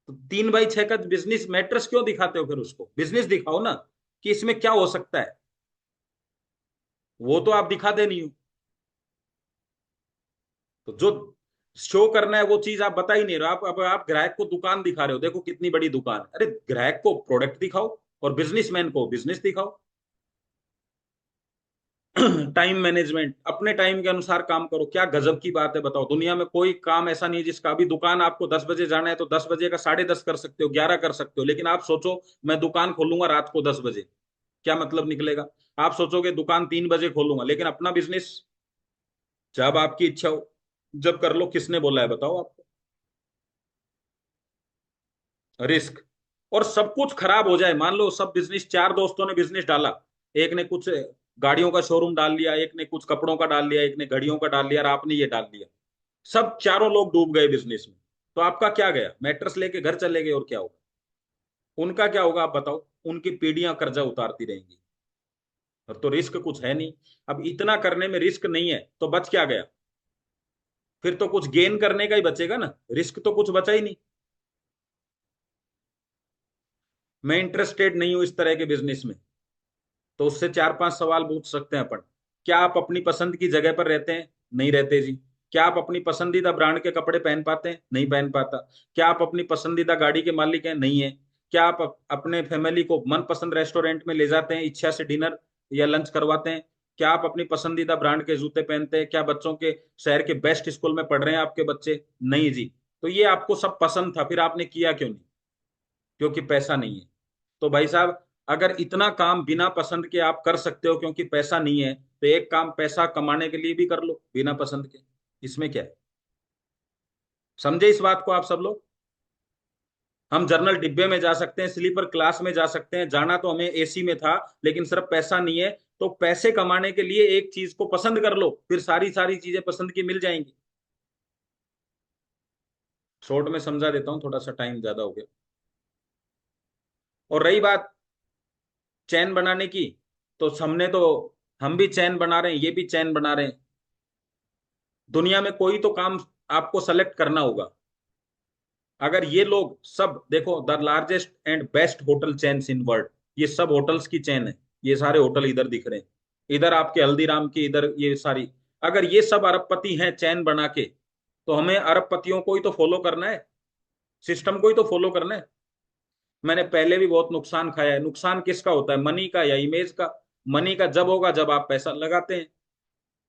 तो 3x6 का बिजनेस मैट्रस क्यों दिखाते हो, फिर उसको बिजनेस दिखाओ ना, कि इसमें क्या हो सकता है। वो तो आप दिखाते नहीं हो। तो जो शो करना है वो चीज आप बता ही नहीं रहे हो। आप अब आप ग्राहक को दुकान दिखा रहे हो, देखो कितनी बड़ी दुकान है। अरे ग्राहक को प्रोडक्ट दिखाओ और बिजनेसमैन को बिजनेस दिखाओ। टाइम मैनेजमेंट, अपने टाइम के अनुसार काम करो, क्या गजब की बात है बताओ। दुनिया में कोई काम ऐसा नहीं है जिसका, अभी दुकान आपको 10 बजे जाना है तो 10 बजे का 10:30 कर सकते हो, 11 कर सकते हो, लेकिन आप सोचो मैं दुकान खोलूंगा रात को 10 बजे, क्या मतलब निकलेगा। आप सोचोगे दुकान 3 बजे खोलूंगा, लेकिन अपना बिजनेस जब आपकी इच्छा हो जब कर लो, किसने बोला है बताओ आपको। रिस्क, और सब कुछ खराब हो जाए, मान लो सब बिजनेस, 4 दोस्तों ने बिजनेस डाला, एक ने कुछ गाड़ियों का शोरूम डाल लिया, एक ने कुछ कपड़ों का डाल लिया, एक ने घड़ियों का डाल लिया, और आपने ये डाल लिया, सब चारों लोग डूब गए बिजनेस में। तो आपका क्या गया, मैट्रेस लेके घर चले गए, और क्या होगा उनका, क्या होगा आप बताओ। उनकी पीढ़ियां कर्जा उतारती रहेंगी, और तो रिस्क कुछ है नहीं। अब इतना करने में रिस्क नहीं है तो बच क्या गया, फिर तो कुछ गेन करने का ही बचेगा ना, रिस्क तो कुछ बचा ही नहीं। मैं इंटरेस्टेड नहीं हूं इस तरह के बिजनेस में, तो उससे 4-5 सवाल पूछ सकते हैं अपन। क्या आप अपनी पसंद की जगह पर रहते हैं? नहीं रहते जी। क्या आप अपनी पसंदीदा ब्रांड के कपड़े पहन पाते हैं? नहीं पहन पाता। क्या आप अपनी पसंदीदा गाड़ी के मालिक हैं? नहीं है। क्या आप अपने फैमिली को मनपसंद रेस्टोरेंट में ले जाते हैं, इच्छा से डिनर या लंच करवाते हैं? क्या आप अपनी पसंदीदा ब्रांड के जूते पहनते हैं? क्या बच्चों के शहर के बेस्ट स्कूल में पढ़ रहे हैं आपके बच्चे? नहीं जी। तो ये आपको सब पसंद था, फिर आपने किया क्यों नहीं? क्योंकि पैसा नहीं है। तो भाई साहब, अगर इतना काम बिना पसंद के आप कर सकते हो क्योंकि पैसा नहीं है, तो एक काम पैसा कमाने के लिए भी कर लो बिना पसंद के, इसमें क्या है। समझे इस बात को आप सब लोग। हम जर्नल डिब्बे में जा सकते हैं, स्लीपर क्लास में जा सकते हैं, जाना तो हमें एसी में था, लेकिन सिर्फ पैसा नहीं है, तो पैसे कमाने के लिए एक चीज को पसंद कर लो, फिर सारी सारी चीजें पसंद की मिल जाएंगी। शॉर्ट में समझा देता हूं, थोड़ा सा टाइम ज्यादा हो गया। और रही बात चैन बनाने की, तो हम भी चैन बना रहे हैं, ये भी चैन बना रहे हैं। दुनिया में कोई तो काम आपको सेलेक्ट करना होगा। अगर ये लोग सब देखो, the largest and best hotel chains in world, ये सब होटल्स की चेन है। ये सारे होटल इधर दिख रहे हैं, इधर आपके हल्दीराम की, इधर ये सारी। अगर ये सब अरबपति हैं चैन बना के, तो हमें अरबपतियों को ही तो फॉलो करना है, सिस्टम को ही तो फॉलो करना है। मैंने पहले भी बहुत नुकसान खाया है। नुकसान किसका होता है, मनी का या इमेज का? मनी का जब होगा जब आप पैसा लगाते हैं,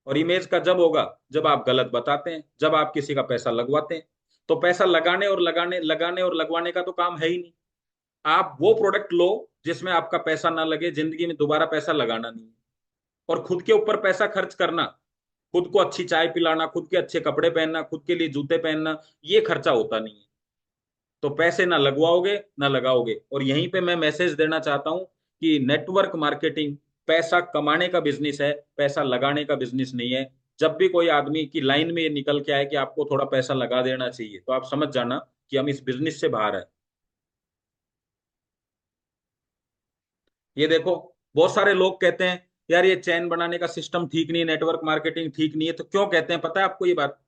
और इमेज का जब होगा जब आप गलत बताते हैं, जब आप किसी का पैसा लगवाते हैं। तो पैसा लगाने और लगवाने का तो काम है ही नहीं। आप वो प्रोडक्ट लो जिसमें आपका पैसा ना लगे, जिंदगी में दोबारा पैसा लगाना नहीं है। और खुद के ऊपर पैसा खर्च करना, खुद को अच्छी चाय पिलाना, खुद के अच्छे कपड़े पहनना, खुद के लिए जूते पहनना, ये खर्चा होता नहीं है। तो पैसे ना लगवाओगे ना लगाओगे। और यहीं पे मैं मैसेज देना चाहता हूं कि नेटवर्क मार्केटिंग पैसा कमाने का बिजनेस है, पैसा लगाने का बिजनेस नहीं है। जब भी कोई आदमी की लाइन में ये निकल के आए कि आपको थोड़ा पैसा लगा देना चाहिए, तो आप समझ जाना कि हम इस बिजनेस से बाहर है। ये देखो, बहुत सारे लोग कहते हैं यार ये चैन बनाने का सिस्टम ठीक नहीं है, नेटवर्क मार्केटिंग ठीक नहीं है। तो क्यों कहते हैं पता है आपको ये बात?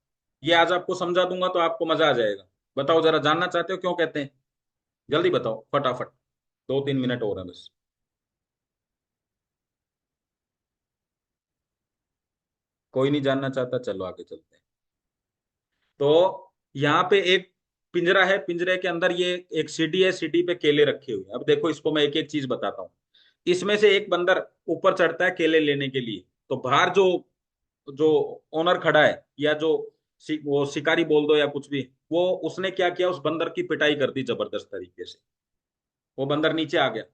ये आज आपको समझा दूंगा तो आपको मजा आ जाएगा। बताओ जरा, जानना चाहते हो क्यों कहते हैं? जल्दी बताओ फटाफट, 2-3 मिनट हो रहे हैं बस। कोई नहीं जानना चाहता, चलो आगे चलते हैं। तो यहाँ पे एक पिंजरा है, पिंजरे के अंदर ये एक सीढ़ी है, सीढ़ी पे केले रखे हुए हैं। अब देखो, इसको मैं एक एक चीज बताता हूँ। इसमें से एक बंदर ऊपर चढ़ता है केले लेने के लिए, तो बाहर जो जो ओनर खड़ा है, या जो वो शिकारी बोल दो या कुछ भी, वो उसने क्या किया, उस बंदर की पिटाई कर दी जबरदस्त तरीके से। वो बंदर नीचे आ गया।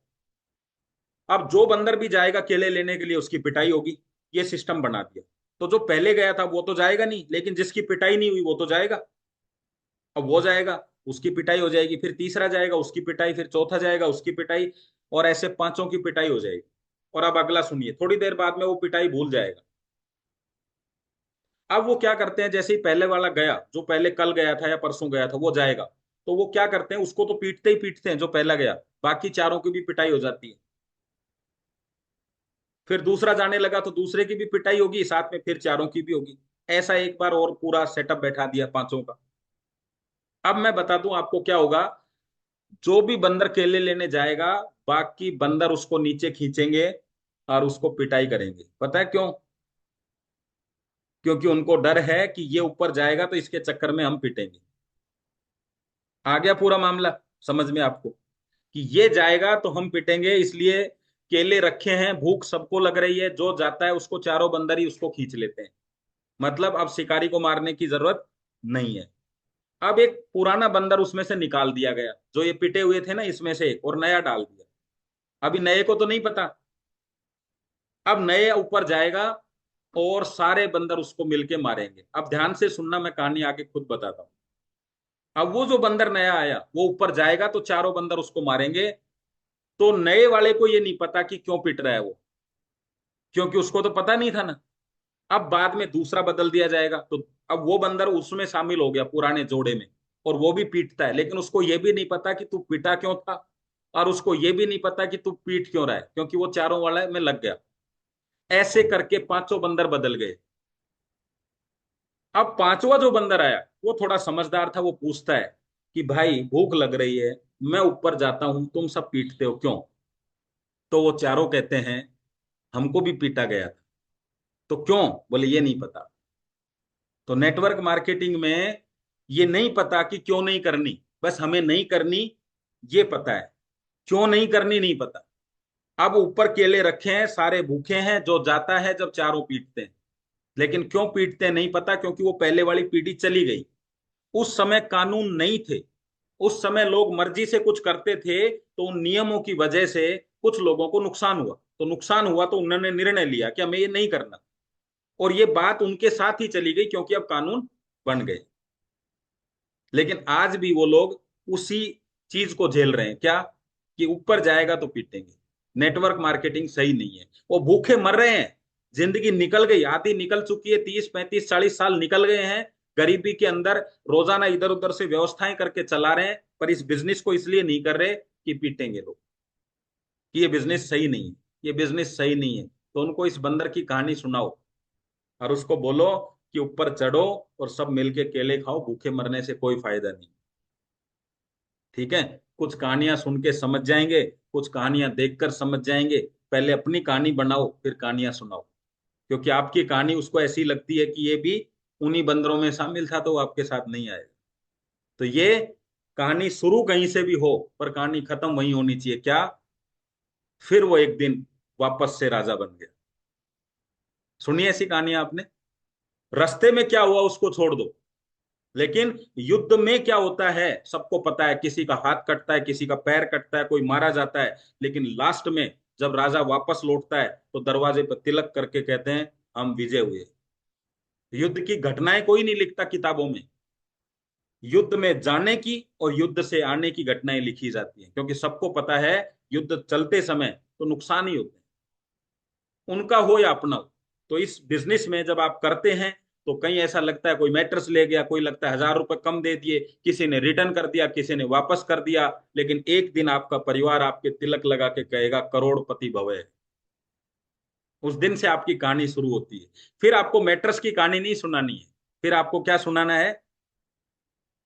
अब जो बंदर भी जाएगा केले लेने के लिए, उसकी पिटाई होगी। ये सिस्टम बना दिया। तो जो पहले गया था वो तो जाएगा नहीं, लेकिन जिसकी पिटाई नहीं हुई वो तो जाएगा। अब वो जाएगा, उसकी पिटाई हो जाएगी, फिर तीसरा जाएगा, उसकी पिटाई, फिर चौथा जाएगा, उसकी पिटाई, और ऐसे पांचों की पिटाई हो जाएगी। और अब अगला सुनिए, थोड़ी देर बाद में वो पिटाई भूल जाएगा। अब वो क्या करते हैं, जैसे ही पहले वाला गया, जो पहले कल गया था या परसों गया था, वो जाएगा, तो वो क्या करते हैं, उसको तो पीटते ही पीटते हैं जो पहला गया, बाकी चारों की भी पिटाई हो जाती है। फिर दूसरा जाने लगा तो दूसरे की भी पिटाई होगी साथ में, फिर चारों की भी होगी। ऐसा एक बार और पूरा सेटअप बैठा दिया पांचों का। अब मैं बता दूं आपको क्या होगा। जो भी बंदर केले लेने जाएगा, बाकी बंदर उसको नीचे खींचेंगे और उसको पिटाई करेंगे। पता है क्यों? क्योंकि उनको डर है कि ये ऊपर जाएगा तो इसके चक्कर में हम पिटेंगे। आ गया पूरा मामला समझ में आपको, कि ये जाएगा तो हम पिटेंगे, इसलिए केले रखे हैं। भूख सबको लग रही है, जो जाता है उसको चारों बंदर ही उसको खींच लेते हैं। मतलब अब शिकारी को मारने की जरूरत नहीं है। अब एक पुराना बंदर उसमें से निकाल दिया गया, जो ये पिटे हुए थे ना इसमें से, और नया डाल दिया। अभी नए को तो नहीं पता। अब नए ऊपर जाएगा और सारे बंदर उसको मिलके मारेंगे। अब ध्यान से सुनना, मैं कहानी आगे खुद बताता हूँ। अब वो जो बंदर नया आया वो ऊपर जाएगा तो चारों बंदर उसको मारेंगे। तो नए वाले को ये नहीं पता कि क्यों पिट रहा है वो, क्योंकि उसको तो पता नहीं था ना। अब बाद में दूसरा बदल दिया जाएगा, तो अब वो बंदर उसमें शामिल हो गया पुराने जोड़े में, और वो भी पीटता है, लेकिन उसको ये भी नहीं पता कि तू पीटा क्यों था, और उसको ये भी नहीं पता कि तू पीट क्यों रहा है, क्योंकि वो चारों वाला में लग गया। ऐसे करके पांचों बंदर बदल गए। अब पांचवा जो बंदर आया वो थोड़ा समझदार था। वो पूछता है कि भाई भूख लग रही है, मैं ऊपर जाता हूं, तुम सब पीटते हो क्यों? तो वो चारों कहते हैं हमको भी पीटा गया था। तो क्यों? बोले ये नहीं पता। तो नेटवर्क मार्केटिंग में ये नहीं पता कि क्यों नहीं करनी, बस हमें नहीं करनी ये पता है, क्यों नहीं करनी नहीं पता। अब ऊपर केले रखे हैं, सारे भूखे हैं, जो जाता है जब चारों पीटते हैं। लेकिन क्यों पीटते हैं नहीं पता, क्योंकि वो पहले वाली पीढ़ी चली गई। उस समय कानून नहीं थे, उस समय लोग मर्जी से कुछ करते थे, तो उन नियमों की वजह से कुछ लोगों को नुकसान हुआ। तो नुकसान हुआ तो उन्होंने निर्णय लिया कि हमें ये नहीं करना, और ये बात उनके साथ ही चली गई क्योंकि अब कानून बन गए। लेकिन आज भी वो लोग उसी चीज को झेल रहे हैं, क्या? कि ऊपर जाएगा तो पीटेंगे। नेटवर्क मार्केटिंग सही नहीं है। वो भूखे मर रहे हैं, जिंदगी निकल गई, आधी निकल चुकी है, 30 35 40 साल निकल गए हैं गरीबी के अंदर, रोजाना इधर उधर से व्यवस्थाएं करके चला रहे हैं, पर इस बिजनेस को इसलिए नहीं कर रहे कि पीटेंगे लोग, कि ये बिजनेस सही नहीं है, ये बिजनेस सही नहीं है। तो उनको इस बंदर की कहानी सुनाओ और उसको बोलो कि ऊपर चढ़ो और सब मिलके केले खाओ, भूखे मरने से कोई फायदा नहीं। ठीक है, कुछ कहानियां सुन के समझ जाएंगे, कुछ कहानियां देखकर समझ जाएंगे। पहले अपनी कहानी बनाओ, फिर कहानियां सुनाओ, क्योंकि आपकी कहानी उसको ऐसी लगती है कि ये भी उन्हीं बंदरों में शामिल था, तो वो आपके साथ नहीं आएगा। तो ये कहानी शुरू कहीं से भी हो, पर कहानी खत्म वहीं होनी चाहिए, क्या? फिर वो एक दिन वापस से राजा बन गया। सुनिए ऐसी कहानी आपने। रास्ते में क्या हुआ उसको छोड़ दो, लेकिन युद्ध में क्या होता है सबको पता है, किसी का हाथ कटता है, किसी का पैर कटता है, कोई मारा जाता है, लेकिन लास्ट में जब राजा वापस लौटता है तो दरवाजे पर तिलक करके कहते हैं हम विजय हुए। युद्ध की घटनाएं कोई नहीं लिखता किताबों में, युद्ध में जाने की और युद्ध से आने की घटनाएं लिखी जाती हैं, क्योंकि सबको पता है युद्ध चलते समय तो नुकसान ही होते हैं, उनका हो या अपना हो। तो इस बिजनेस में जब आप करते हैं तो कहीं ऐसा लगता है कोई मैट्रेस ले गया, कोई लगता है 1000 रुपए कम दे दिए, किसी ने रिटर्न कर दिया, किसी ने वापस कर दिया, लेकिन एक दिन आपका परिवार आपके तिलक लगा के कहेगा करोड़पति भव है। उस दिन से आपकी कहानी शुरू होती है। फिर आपको मैट्रेस की कहानी नहीं सुनानी है, फिर आपको क्या सुनाना है?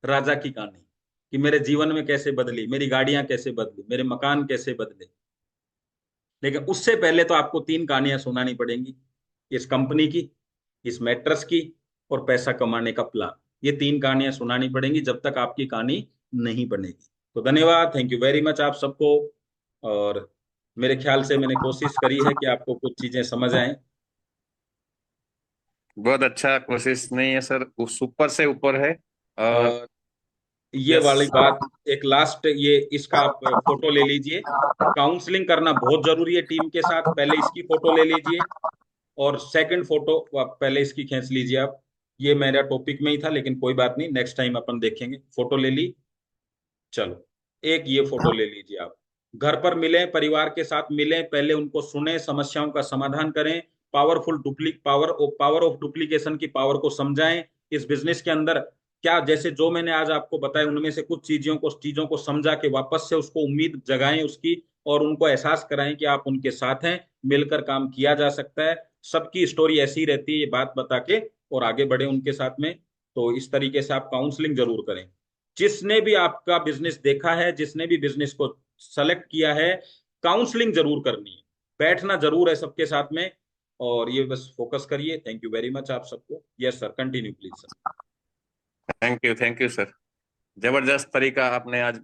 राजा की कहानी, कि मेरे जीवन में कैसे बदली, मेरी गाड़ियां कैसे बदली, मेरे मकान कैसे बदले। लेकिन उससे पहले तो आपको 3 कहानियां सुनानी पड़ेंगी, इस कंपनी की, इस मैट्रेस की, और पैसा कमाने का प्लान। ये 3 कहानियां सुनानी पड़ेंगी जब तक आपकी कहानी नहीं बनेगी। तो धन्यवाद, थैंक यू वेरी मच आप सबको। और मेरे ख्याल से मैंने कोशिश करी है कि आपको कुछ चीजें समझ आए। बहुत अच्छा, कोशिश नहीं है सर, उस ऊपर से ऊपर है। और और ये यस। वाली बात, एक लास्ट, ये इसका आप फोटो ले लीजिए। काउंसलिंग करना बहुत जरूरी है टीम के साथ, पहले इसकी फोटो ले लीजिए और सेकंड फोटो आप पहले इसकी खींच लीजिए आप। ये मेरा टॉपिक में ही था, लेकिन कोई बात नहीं, नेक्स्ट टाइम अपन देखेंगे। फोटो ले ली, चलो एक ये फोटो ले लीजिए आप। घर पर मिलें, परिवार के साथ मिलें, पहले उनको सुने, समस्याओं का समाधान करें, पावर ऑफ डुप्लीकेशन की पावर को समझाएं। इस बिजनेस के अंदर क्या, जैसे जो मैंने आज आपको बताया, उनमें से कुछ चीजों को समझा के वापस से उसको उम्मीद जगाएं उसकी, और उनको एहसास कराएं कि आप उनके साथ हैं, मिलकर काम किया जा सकता है। सबकी स्टोरी ऐसी रहती है, ये बात बता के और आगे बढ़े उनके साथ में। तो इस तरीके से आप काउंसलिंग जरूर करें। जिसने भी आपका बिजनेस देखा है, जिसने भी बिजनेस को सेलेक्ट किया है, काउंसलिंग जरूर करनी है, बैठना जरूर है सबके साथ में। और ये बस फोकस करिए। थैंक यू वेरी मच आप सबको। Yes sir, continue please sir. Thank you sir, जबरदस्त तरीका आपने आज